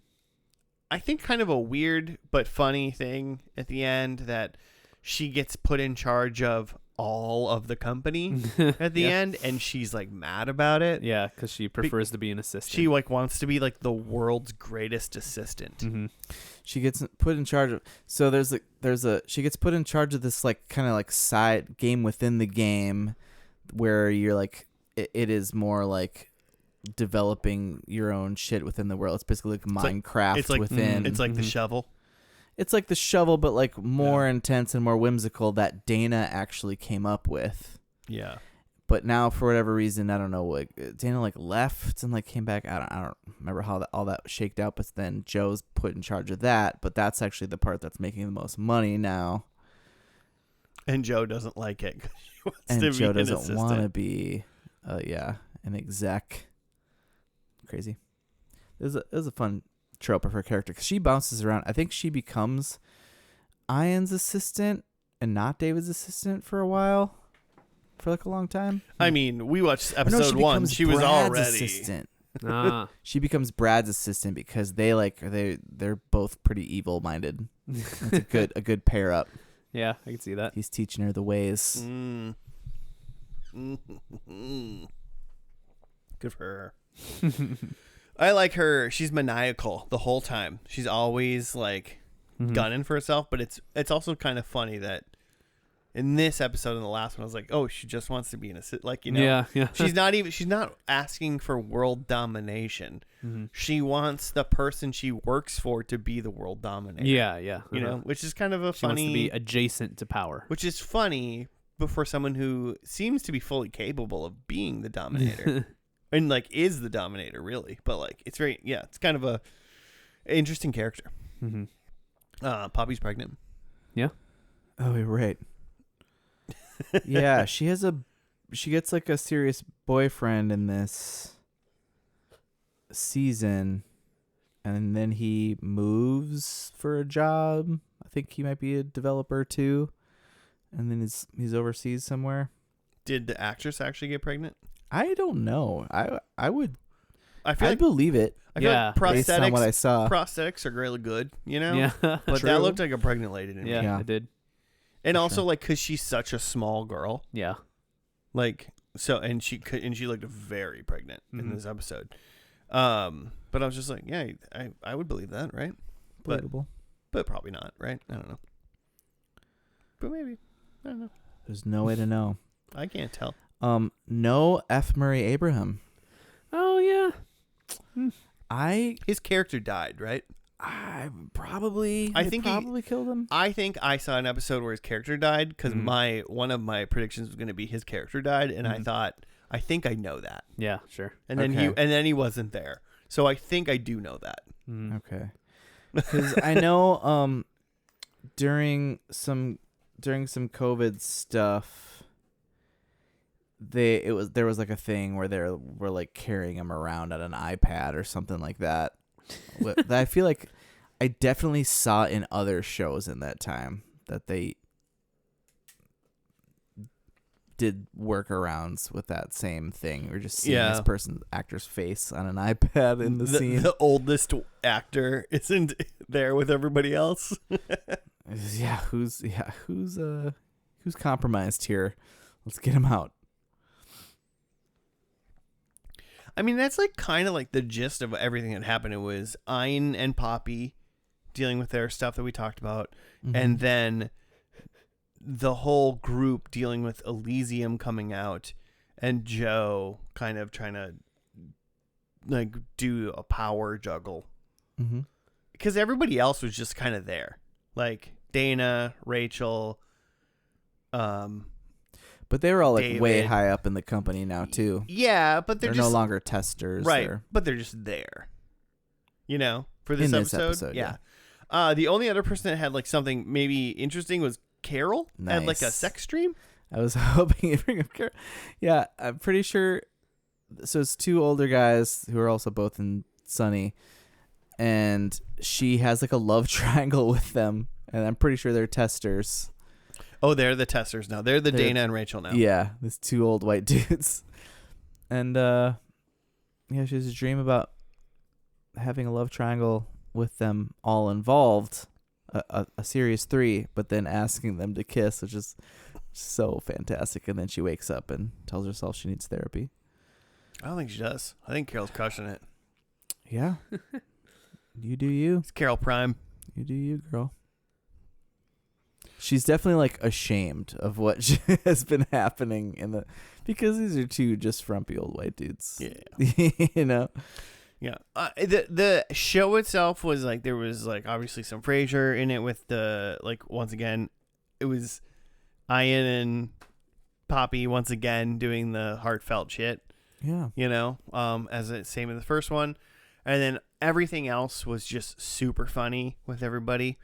I think, kind of a weird but funny thing at the end, that she gets put in charge of all of the company at the end, and she's like mad about it. Yeah, because she prefers to be an assistant. She like wants to be like the world's greatest assistant. She gets put in charge of. So she gets put in charge of this like kind of like side game within the game, where you're like it is more like developing your own shit within the world. It's basically like Minecraft. It's like within. It's like the shovel. It's like the shovel, but like more intense and more whimsical, that Dana actually came up with. Yeah. But now, for whatever reason, I don't know, like Dana like left and like came back. I don't remember how all that shaked out. But then Joe's put in charge of that. But that's actually the part that's making the most money now. And Joe doesn't like it. And Joe doesn't want to be, an exec. Crazy. It was a fun trope of her character, because she bounces around. I think she becomes Ian's assistant and not David's assistant for a while, for like a long time. I mean, we watched episode 1. She was already assistant. She becomes Brad's assistant because they're both pretty evil minded. It's a good pair up. Yeah, I can see that. He's teaching her the ways. Good for her. I like her. She's maniacal the whole time. She's always like gunning for herself, but it's also kind of funny that in this episode and the last one, I was like, oh, she just wants to be an assistant. Like, you know, yeah. she's not asking for world domination. She wants the person she works for to be the world dominator. Yeah. You know, which is kind of a she funny. wants to be adjacent to power. Which is funny, but for someone who seems to be fully capable of being the dominator. And like is the dominator really, but like it's kind of a interesting character. Poppy's pregnant. Yeah. Oh, you're right. Yeah, she gets like a serious boyfriend in this season, and then he moves for a job. I think he might be a developer too, and then he's overseas somewhere. Did the actress actually get pregnant? I don't know. I'd like, believe it. I feel like based on what I saw. Prosthetics are really good, you know? Yeah. But True. that looked like a pregnant lady to me. Yeah, it did. And also like cuz she's such a small girl. Yeah. Like so and she looked very pregnant in this episode. But I was just like, yeah, I would believe that, right? Believable. But probably not, right? I don't know. But maybe. I don't know. There's no way to know. I can't tell. No F. Murray Abraham. Oh yeah. His character died, right? I probably killed him. I think I saw an episode where his character died because one of my predictions was going to be his character died, and I think I know that. Yeah, sure. And then he wasn't there, so I think I do know that. Okay, because I know during some COVID stuff, there was like a thing where they were like carrying him around on an iPad or something like that. That I feel like I definitely saw in other shows in that time that they did workarounds with that same thing. We're just seeing this actor's face on an iPad in the scene. The oldest actor isn't there with everybody else. Who's compromised here? Let's get him out. I mean, that's like kind of like the gist of everything that happened. It was Ian and Poppy dealing with their stuff that we talked about, and then the whole group dealing with Elysium coming out, and Joe kind of trying to like do a power juggle. Because everybody else was just kind of there, like Dana, Rachel, but they were all like David. way high up in the company now too. Yeah, but they're no just longer testers, right? But they're just there, you know, for this episode. Yeah. The only other person that had like something maybe interesting was Carol. Had like a sex dream. I was hoping you'd bring up Carol. Yeah, I'm pretty sure. So it's two older guys who are also both in Sunny, and she has like a love triangle with them, and I'm pretty sure they're testers. Oh, they're the testers now. They're Dana and Rachel now. Yeah, these two old white dudes. And yeah, she has a dream about having a love triangle with them all involved, a series 3, but then asking them to kiss, which is so fantastic. And then she wakes up and tells herself she needs therapy. I don't think she does. I think Carol's crushing it. Yeah. You do you. It's Carol Prime. You do you, girl. She's definitely like ashamed of what has been happening because these are two just frumpy old white dudes. Yeah. You know? Yeah. The show itself was like, there was like obviously some Frasier in it with the, like, once again, it was Ian and Poppy once again doing the heartfelt shit. Yeah. You know, as the same in the first one. And then everything else was just super funny with everybody.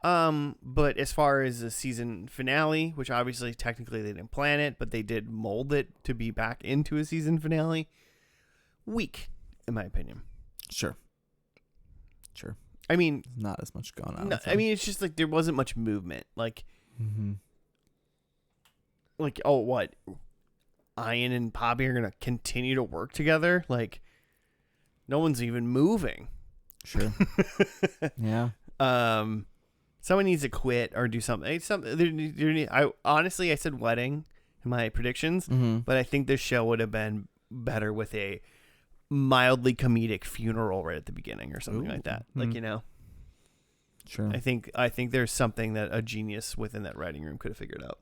But as far as the season finale, which obviously technically they didn't plan it, but they did mold it to be back into a season finale, weak, in my opinion. Sure. I mean, Not as much going on. no, I mean, it's just like there wasn't much movement. Like, oh, what? Ian and Poppy are going to continue to work together? Like, no one's even moving. Sure. Yeah. Someone needs to quit or do something. I said wedding in my predictions, but I think this show would have been better with a mildly comedic funeral right at the beginning or something like that. Like, you know, Sure. I think there's something that a genius within that writing room could have figured out.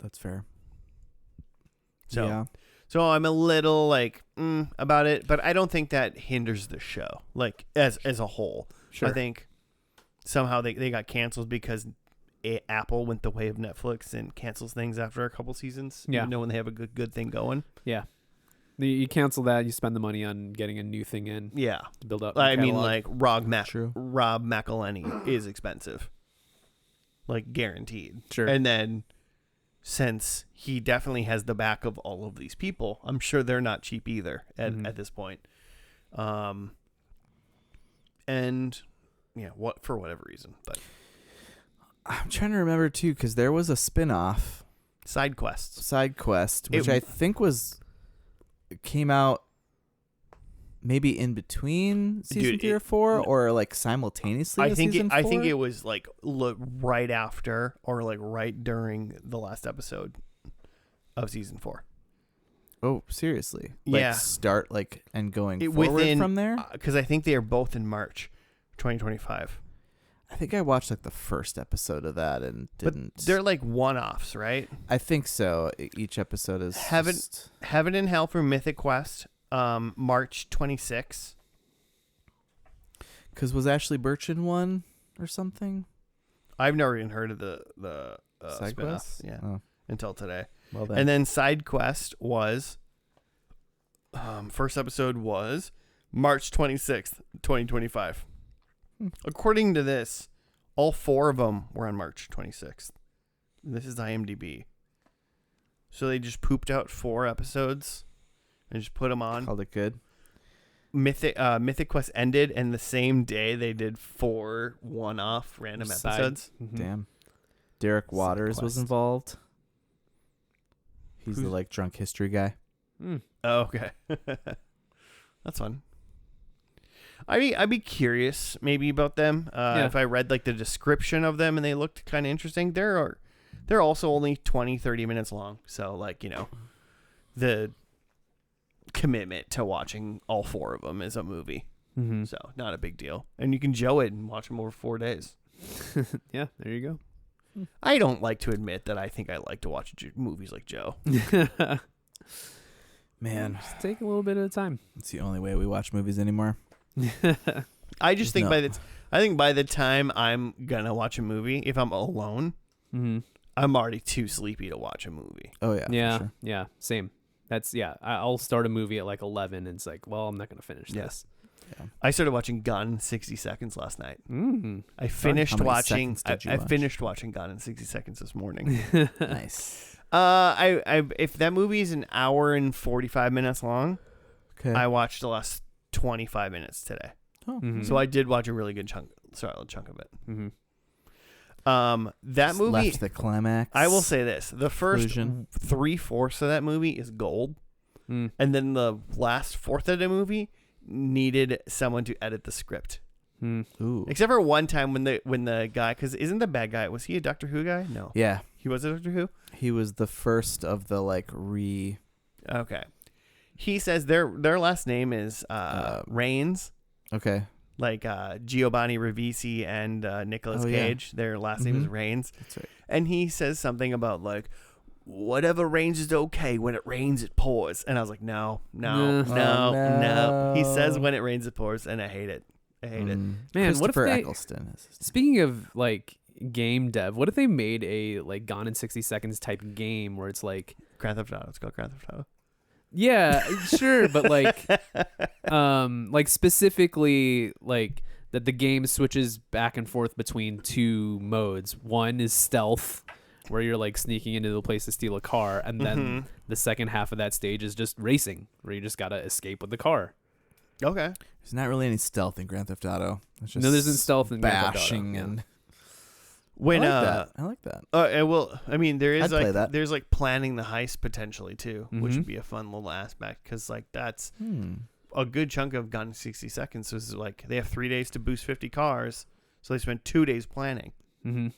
That's fair. So, yeah. so I'm a little like about it, but I don't think that hinders the show like as a whole. Sure. I think somehow they got canceled because Apple went the way of Netflix and cancels things after a couple seasons. Yeah. Even though when they have a good thing going. Yeah. You cancel that, you spend the money on getting a new thing in. Yeah. To build up. I mean, catalog. like True. Rob McElhenney is expensive. Like guaranteed. Sure. And then since he definitely has the back of all of these people, I'm sure they're not cheap either at this point. And yeah, for whatever reason, but I'm trying to remember too, because there was a spin-off side quest, which I think came out maybe in between season 3 or 4, or like simultaneously. I think season 4? I think it was like right after or like right during the last episode of season 4. Oh, seriously? Like Yeah. Start like and going forward from there? Because I think they are both in March 2025. I think I watched like the first episode of that and didn't. But they're like one-offs, right? I think so. Each episode is Heaven and Hell for Mythic Quest, March 26th. Because was Ashley Burch in one or something? I've never even heard of the Side spin-off, Quest? yeah, Oh. until today. Well then. And then Side Quest was first episode was March 26th, 2025. According to this, all 4 of them were on March 26th. This is IMDb. So they just pooped out 4 episodes and just put them on. Called it good. Mythic Quest ended, and the same day they did 4 one-off random episodes. Damn. Derek Waters was Quest. involved. He's the like drunk history guy. Oh, okay. That's fun. I'd be curious maybe about them. If I read like the description of them and they looked kind of interesting. They're also only 20-30 minutes long. So like, you know, the commitment to watching all 4 of them is a movie. So not a big deal. And you can Joe it and watch them over 4 days. Yeah, there you go. I don't like to admit that I think I like to watch movies like Joe. Man, Just take a little bit at a time. it's the only way we watch movies anymore. I just think No. by the time I'm gonna watch a movie, if I'm alone, I'm already too sleepy to watch a movie. Oh yeah. Yeah, For sure. yeah, same. I'll start a movie at like 11 and it's like, well, I'm not going to finish this. Yeah. I started watching Gone in 60 Seconds last night. I How finished many watching. seconds did you I watch? finished watching Gone in 60 Seconds this morning. Nice. If that movie is an hour and 45 minutes long, Okay. I watched the last 25 minutes today. Oh. Mhm. So I did watch a really good solid chunk of it. Mhm. That Just movie, left the climax. I will say this: the first Conclusion. 3/4 of that movie is gold, Mm. and then the last fourth of the movie needed someone to edit the script. Mm. Ooh. Except for one time when the guy, because isn't the bad guy, was he a Doctor Who guy? No, Yeah, he was a Doctor Who. he was the first of the like Okay, he says their last name is Rains. Okay. Like Giovanni Ribisi and Nicolas Oh, yeah. Cage. Their last name is Mhm. Rains. That's right. And he says something about like, whatever rains is okay. When it rains, it pours. And I was like, no. No. He says no. when it rains, it pours. And I hate it. I hate it. Man, what if Christopher they- Eccleston is his name. Speaking of like game dev, what if they made a like Gone in 60 Seconds type game where it's like, Grand Theft Auto. It's called Grand Theft Auto. yeah, sure, but like specifically like that the game switches back and forth between two modes. One is stealth, where you're like sneaking into the place to steal a car, and then the second half of that stage is just racing, where you just gotta escape with the car. Okay. There's not really any stealth in Grand Theft Auto. It's just No, there isn't stealth in Grand Theft Auto, bashing yeah. and When I like that. I mean, there is I'd play like that. there's like planning the heist potentially too, which Mhm. would be a fun little aspect because like that's Hmm. a good chunk of Gone in 60 Seconds. So this is like they have 3 days to boost 50 cars, so they spend 2 days planning. Mm-hmm.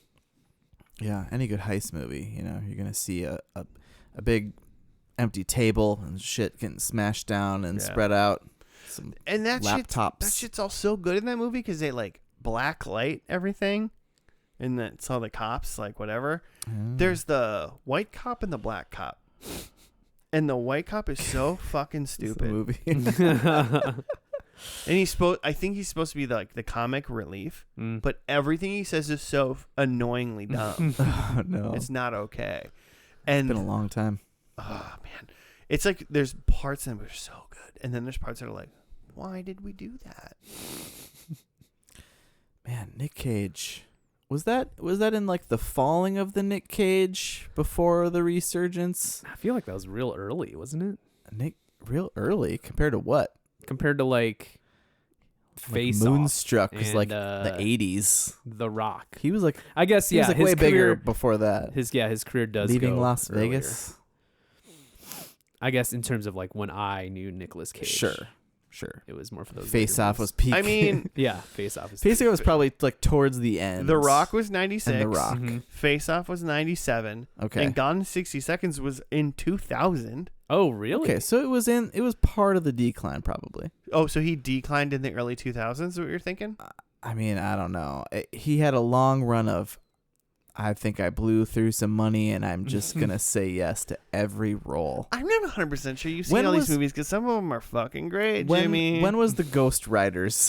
Yeah, any good heist movie, you're gonna see a big empty table and shit getting smashed down and Yeah. spread out. Some And that laptops. shit's all so good in that movie because they like black light everything, and that's all the cops like whatever. There's the white cop and the black cop, and the white cop is so fucking It's a stupid. movie. And I think he's supposed to be the comic relief, Mm. but everything he says is so annoyingly dumb. Oh no, It's not okay. it's And been a long time. oh man, it's like there's parts in it that are so good, and then there's parts that are like, why did we do that? Man, Nick Cage. Was that in like the falling of the Nick Cage before the resurgence? I feel like that was real early, wasn't it? Nick real early compared to what? Compared to like Face like Off Moonstruck was and, like the 80s. The Rock. He was like I guess he yeah, was like his way career, bigger before that. His career does Leaving go Las earlier. Vegas. I guess in terms of like when I knew Nicolas Cage. Sure. It was more for those. Face later Off was ones. peak. I mean, Yeah, Face Off is Face Off was probably like towards the end. The Rock was 96. And The Rock. Mhm. Face Off was 97. Okay. And Gone in 60 Seconds was in 2000. Oh, really? Okay, so it was part of the decline probably. Oh, so he declined in the early 2000s, is what you're thinking? I mean, I don't know. He had a long run of I think I blew through some money and I'm just going to say yes to every role. I'm not 100% sure you've seen When all was- these movies because some of them are fucking great, When Jimmy. when was the Ghost Riders?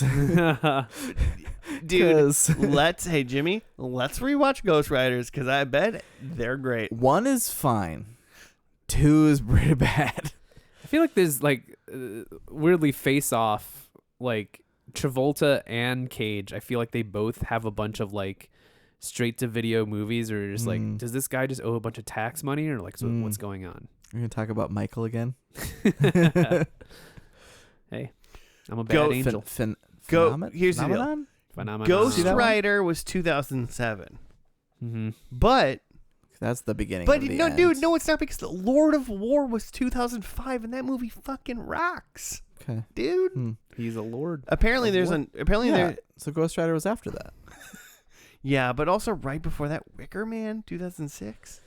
Dude, 'Cause hey, Jimmy, let's rewatch Ghost Riders because I bet they're great. 1 is fine. 2 is pretty bad. I feel like there's like weirdly Face Off, like Travolta and Cage. I feel like they both have a bunch of like straight to video movies, or you're just like, does this guy just owe a bunch of tax money, or like what's going on? We're going to talk about Michael again. Hey, I'm a bad angel. Here's the deal. Phenomenon? Phenomenon. Ghost See that one? Rider was 2007, Mm-hmm. but That's the beginning but of the no, end. dude, no, it's not because the Lord of War was 2005, and that movie fucking rocks, Okay. dude. Hmm. He's a lord. Apparently, Of there's what? apparently Yeah, there. so Ghost Rider was after that. Yeah, but also right before that, Wicker Man, 2006.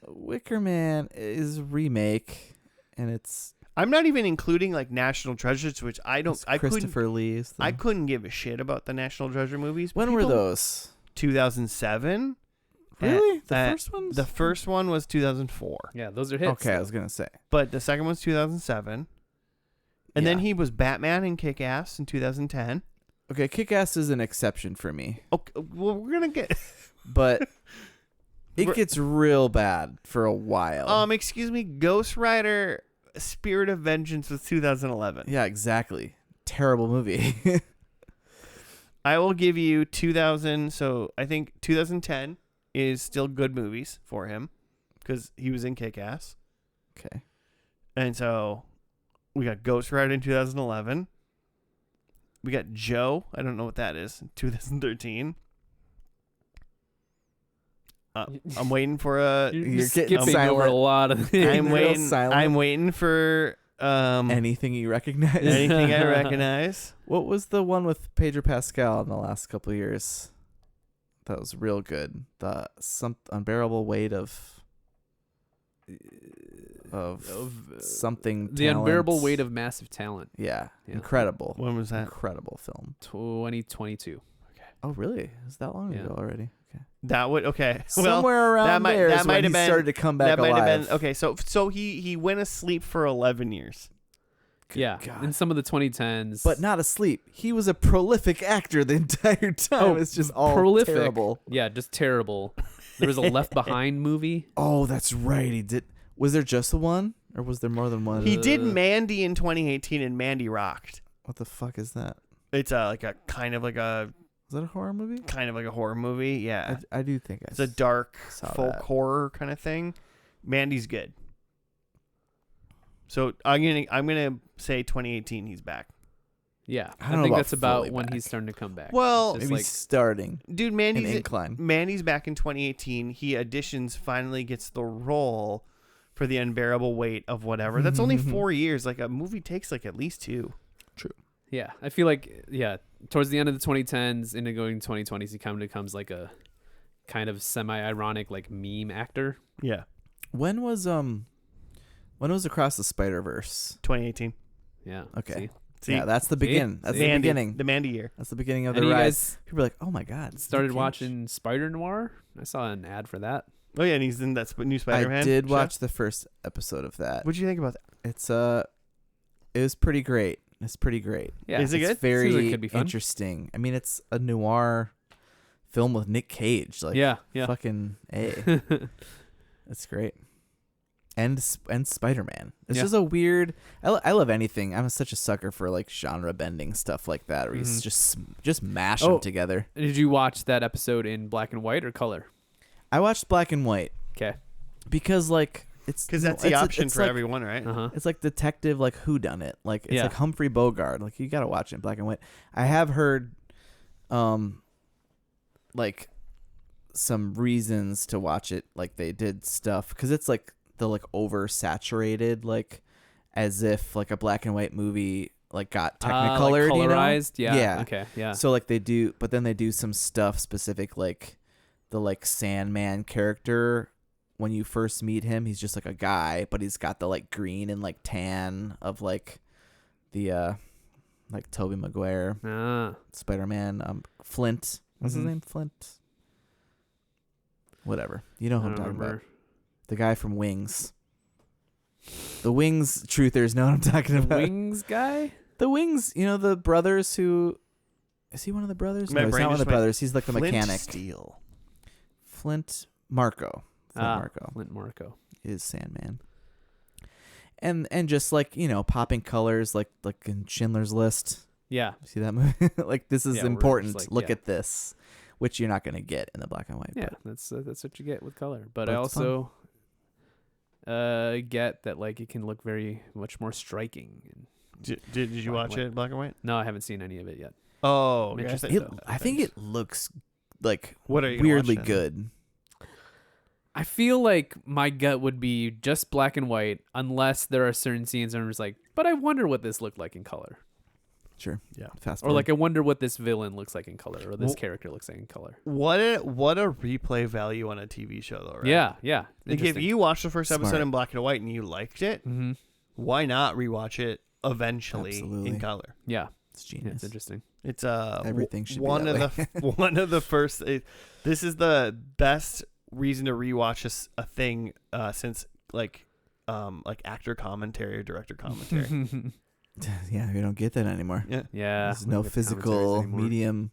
Wicker Man is a remake, and it's I'm not even including like National Treasures, which I don't. it's I couldn't. Christopher Lee's. I couldn't give a shit about the National Treasure movies. When were People- those? 2007. Really? The uh, first ones? The first one was 2004, Yeah, those are hits. Okay, I was gonna say. but the second one's 2007. And then Yeah. he was Batman in Kick-Ass in 2010. Okay, Kick-Ass is an exception for me, Okay, well, we're gonna get. but it We're- gets real bad for a while. Excuse me, Ghost Rider: Spirit of Vengeance was 2011. Yeah, exactly. Terrible movie. I will give you 2000. So I think 2010 is still good movies for him because he was in Kick-Ass. Okay. And so we got Ghost Rider in 2011. We got Joe. I don't know what that is. 2013. I'm waiting for a. You're getting skipping over a silent. lot of things. I'm real waiting. silent. I'm waiting for Anything you recognize? anything I recognize. What was the one with Pedro Pascal in the last couple of years? That was real good. The unbearable weight of something. The unbearable talent. weight of massive talent. Yeah, Yeah. incredible. When was that? Incredible film. 2022. Oh, really? Is that long Yeah. ago already? Okay. That would okay. Well, Somewhere around there is when he been started to come back that might alive. have been okay. So he went asleep for 11 years. Yeah, God. in some of the 2010s. But not asleep. He was a prolific actor the entire time. Oh, It's just all prolific. terrible. Yeah, just terrible. There was a Left Behind movie. Oh, that's right. He did. Was there just the one, or was there more than one? He did Mandy in 2018, and Mandy rocked. What the fuck is that? It's like a kind of like a horror movie? horror movie. Yeah, I do think it's a dark saw folk that. horror kind of thing. Mandy's good. So I'm gonna say 2018 he's back. Yeah, I don't know think about that's about fully when back. he's starting to come back. Well, It's just Maybe like, starting Dude, an Mandy's incline. back in 2018. He auditions, finally gets the role for the unbearable weight of whatever. That's only 4 years. Like a movie takes like at least 2. yeah, I feel like towards the end of the 2010s into going 2020s, he kind of becomes like a kind of semi-ironic like meme actor. Yeah, When was Across the Spider-Verse? 2018. Yeah. Okay. See? Yeah, that's the See? begin. That's See? the Mandy, beginning. the Mandy year. That's the beginning of Any the of you rise. guys People are like, "Oh my god!" started Nick Cage. watching Spider Noir? I saw an ad for that. Oh yeah, and he's in that new Spider-Man. I did show. watch the first episode of that. What'd you think about that? It's it was pretty great. It's pretty great. Yeah. Is it It's good? very Seems like it could be fun. interesting. I mean, it's a noir film with Nick Cage. Like, yeah. fucking A. It's great. And Spider-Man. It's Yeah. just a weird. I love anything. I'm such a sucker for like genre bending stuff like that, where he's just mash them Oh. together. Did you watch that episode in black and white or color? I watched black and white Okay. because like it's Because that's the it's- option it's for like, everyone, right? Uh huh. It's like detective, like whodunit. Like it's Yeah. like Humphrey Bogart. Like you gotta watch it in black and white. I have heard, like some reasons to watch it. Like they did stuff because it's like the like oversaturated, like as if like a black and white movie like got technicolored, like you know? colorized. Yeah. Yeah. Okay. Yeah. So like they do, but then they do some stuff specific, like the like Sandman character. When you first meet him, he's just like a guy, but he's got the like green and like tan of like the like Tobey Maguire Spider-Man. Flint. What's his Mhm. name? Flint. Whatever. You know who I I'm don't talking remember. about. The guy from Wings. The Wings truthers know what I'm talking The about. Wings guy. The Wings, you know, the brothers who. Is he one of the brothers? My No, he's brain not one of just the went, brothers. He's like the Flint mechanic. Steel. Flint Marco. Flint Marco Clint Marco. is Sandman. And just like, you know, popping colors like in Schindler's List. Yeah. See that movie? Like this is Yeah, where it's important. like, Look yeah. at this, which you're not going to get in the black and white. Yeah. But That's what you get with color. But But I it's fun. also get that like it can look very much more striking. And Did you Black watch and it in black and white? no, I haven't seen any of it yet. Oh, I'm okay. interested. I think it looks like What are you gonna weirdly watch then? good. I feel like my gut would be just black and white unless there are certain scenes and I'm just like, but I wonder what this looked like in color. Sure. Yeah. Fast Or like I wonder what this villain looks like in color or this Well- character looks like in color. What a replay value on a TV show though, right? Yeah, yeah. Like if Interesting. you watched the first episode Smart. in black and white and you liked it, Mm-hmm. why not rewatch it eventually Absolutely. in color? Yeah. it's Yeah, genius. it's interesting. It's Everything should be one that of the one of the first. This is the best reason to rewatch a thing since like actor commentary or director commentary. Yeah, we don't get that anymore. Yeah. Yeah. There's we no don't get commentaries physical anymore. medium,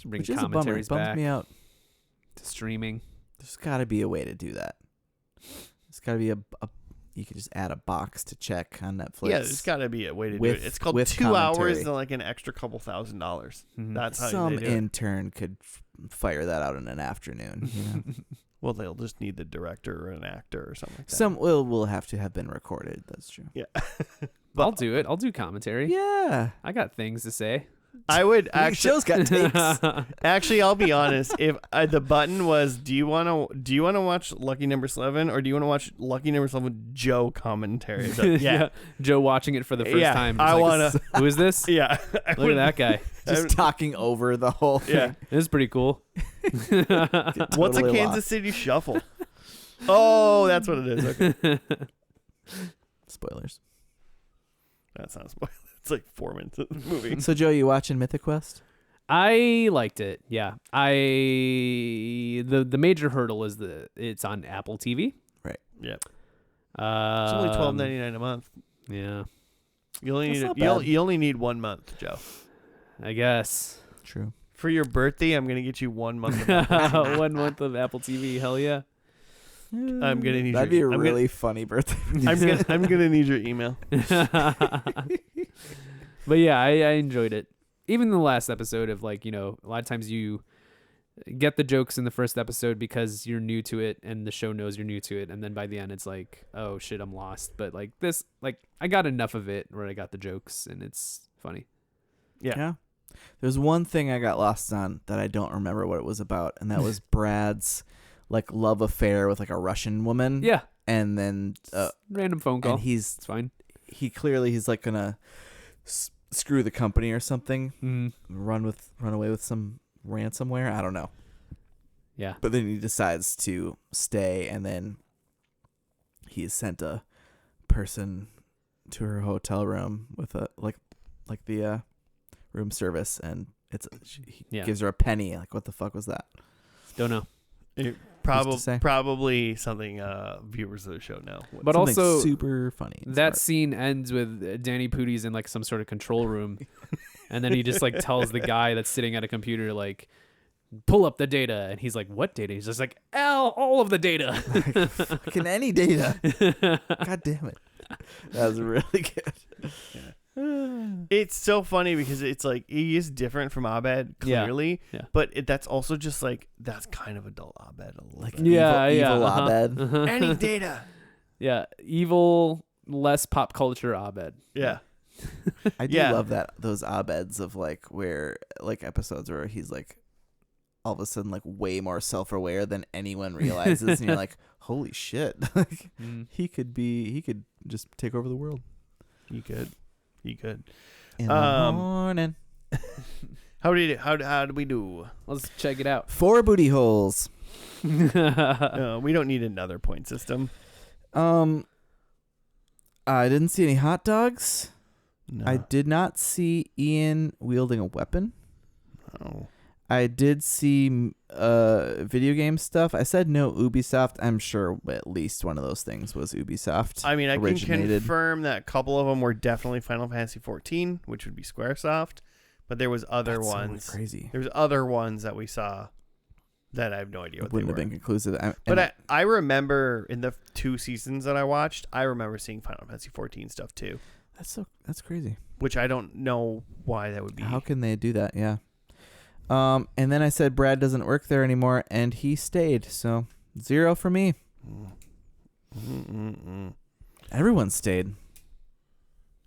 Should bring which is a bummer. commentaries It bums back me out. to streaming. There's got to be a way to do that. There's got to be a you could just add a box to check on Netflix. Yeah, there's got to be a way to do With- it. It's called with 2 hours commentary. and like an extra couple $1,000. Mhm. That's how Some they do it. intern could fire that out in an afternoon. You know? Well, they'll just need the director or an actor or something like that. Some will have to have been recorded. That's true. Yeah. I'll do it. I'll do commentary. Yeah. I got things to say. I would Your actually. show's got takes. Actually, I'll be honest. If the button was, do you want to watch Lucky Number 11 or do you want to watch Lucky Number 11 with Joe commentary? So, yeah. Joe watching it for the first Yeah, time. I He's wanna- Who is this? Yeah. Look at that guy. Just talking over the whole thing. Yeah. This is pretty cool. What's a Totally Kansas lost. City Shuffle? Oh, that's what it is. Okay. Spoilers. That's not a spoiler. It's like 4 minutes of the movie. So, Joe, you watching Mythic Quest? I liked it. Yeah. The major hurdle is it's on Apple TV. Yeah. It's It's only $12.99 a month. Yeah, You only That's need not you bad. you only need 1 month, Joe. I guess. True. For your birthday, I'm gonna get you 1 month. Of Apple TV. 1 month of Apple TV. Hell yeah. I'm gonna need. That'd be a I'm really funny birthday. I'm gonna need your email. But yeah, I enjoyed it. Even the last episode of like, a lot of times you get the jokes in the first episode because you're new to it and the show knows you're new to it. And then by the end, it's like, oh shit, I'm lost. But like this, like I got enough of it where I got the jokes and it's funny. Yeah. There's one thing I got lost on that I don't remember what it was about, and that was Brad's like love affair with like a Russian woman. Yeah. And then Random phone call. and It's fine. he's like gonna screw the company or something, Mm. run away with some ransomware. I don't know. Yeah. But then he decides to stay, and then he sent a person to her hotel room with a like the room service, and he Yeah. gives her a penny. Like, what the fuck was that? Don't know. say? Probably something viewers of the show know. But Something also super funny. and that smart. scene ends with Danny Pooty's in like some sort of control room, and then he just like tells the guy that's sitting at a computer like, pull up the data, and he's like, what data? He's just like, all of the data. Fucking any data. God damn it. That was really good. It's so funny because it's like he is different from Abed clearly, Yeah. but that's also just like that's kind of adult Abed a little Like bit. evil uh-huh. Abed. Any data. Yeah, evil, less pop culture Abed. Yeah. I do Yeah. love those Abeds of like where like episodes where he's like all of a sudden like way more self-aware than anyone realizes, and you're like, holy shit. Like, he could just take over the world. You could. In the Um, morning. How did we do? Let's check it out. 4 booty holes. We don't need another point system. I didn't see any hot dogs. No. I did not see Ian wielding a weapon. No. I did see video game stuff. I said no Ubisoft. I'm sure at least one of those things was Ubisoft. I mean, I can originated. confirm that a couple of them were definitely Final Fantasy 14, which would be Squaresoft, but there was other That's so ones. crazy. There's other ones that we saw that I have no idea what Wouldn't they have were. been conclusive. But I remember in the 2 seasons that I watched, I remember seeing Final Fantasy 14 stuff too, that's crazy. which I don't know why that would be. How can they do that? Yeah. And then I said Brad doesn't work there anymore, and he stayed. So 0 for me. Everyone stayed.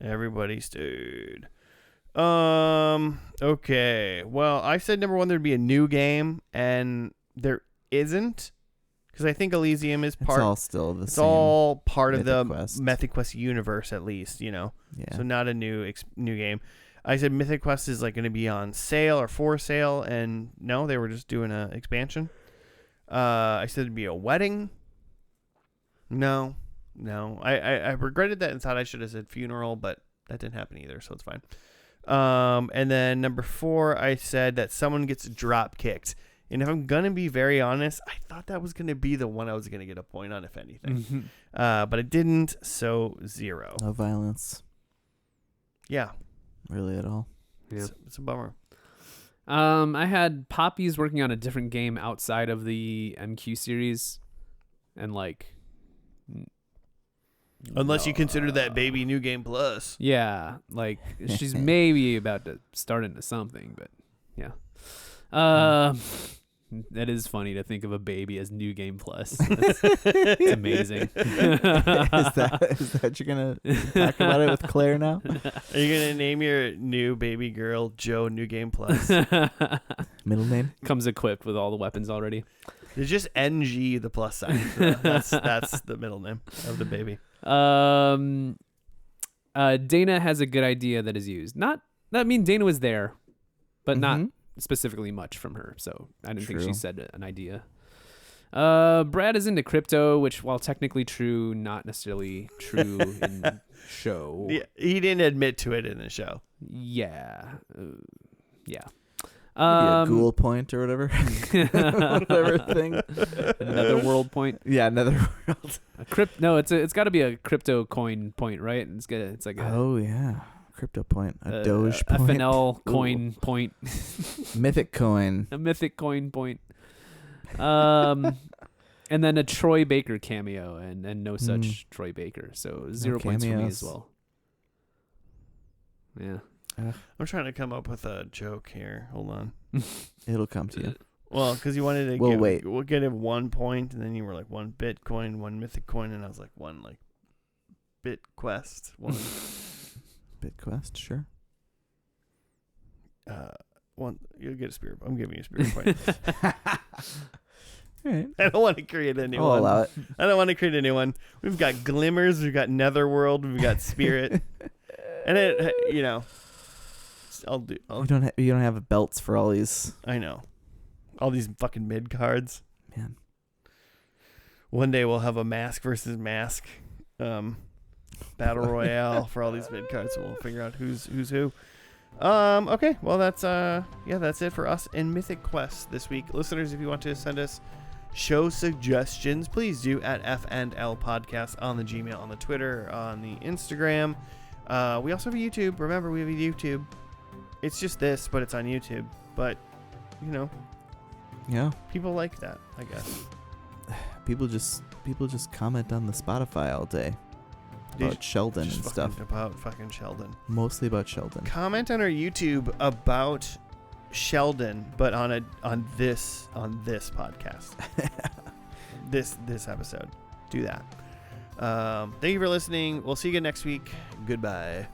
Everybody stayed. Okay. Well, I said number 1 there'd be a new game, and there isn't, because I think Elysium is It's part. all still the It's same. all part of the Mythic Quest. Mythic Quest universe, at least, Yeah. So not a new game. I said Mythic Quest is like going to be on sale or for sale, and no, they were just doing a expansion. I said it'd be a wedding. No. I regretted that and thought I should have said funeral, but that didn't happen either, so it's fine. And then number 4, I said that someone gets drop kicked. And if I'm going to be very honest, I thought that was going to be the one I was going to get a point on, if anything. But it didn't, so 0. No violence, Yeah. really, at all. Yeah. It's a bummer. I had Poppy's working on a different game outside of the MQ series, and like, Unless you consider that baby New Game Plus. yeah, like she's maybe about to start into something, but yeah. That is funny to think of a baby as New Game Plus. It's amazing. Is that what you're gonna talk about it with Claire now? Are you gonna name your new baby girl Joe New Game Plus? Middle name? Comes equipped with all the weapons already. It's just NG the plus sign. That's the middle name of the baby. Dana has a good idea that is used. Dana was there, but not specifically much from her. So I didn't think she said an idea. Brad is into crypto, which, while technically true, not necessarily true in show. Yeah, he didn't admit to it in the show. Yeah. Yeah. Maybe a ghoul point or whatever. Whatever thing. Another world point. Yeah, another world. It's got to be a crypto coin point, right? It's like a oh yeah, crypto point, a Doge point, FNL coin point, Mythic coin, a Mythic coin point. And then a Troy Baker cameo, and no such Troy Baker. So 0 points for me as well. Yeah. I'm trying to come up with a joke here. Hold on. It'll come to you. Well, because you wanted to we'll get it 1 point, and then you were like 1 Bitcoin, 1 Mythic coin, and I was like 1 like Bit Quest, 1 Bit Quest, sure. One, you'll get a spirit. I'm giving you a spirit point. All right. I don't want to create a new I'll one. allow it. I don't want to create a new one. We've got Glimmers, we've got Netherworld, we've got Spirit, and you don't have belts for all these. I know. All these fucking mid cards. Man. One day we'll have a mask versus mask battle royale for all these mid cards, so we'll figure out who's who. Okay, well that's it for us in Mythic Quest this week. Listeners, if you want to send us show suggestions, please do at FNL Podcast on the Gmail, on the Twitter, on the Instagram. We also have a YouTube. Remember, we have a YouTube. It's just this, but it's on YouTube. But, Yeah. people like that, I guess. People just comment on the Spotify all day about Sheldon and stuff. About fucking Sheldon. Mostly about Sheldon. Comment on our YouTube about Sheldon, but on this podcast. this episode. Do that. Thank you for listening. We'll see you again next week. Goodbye.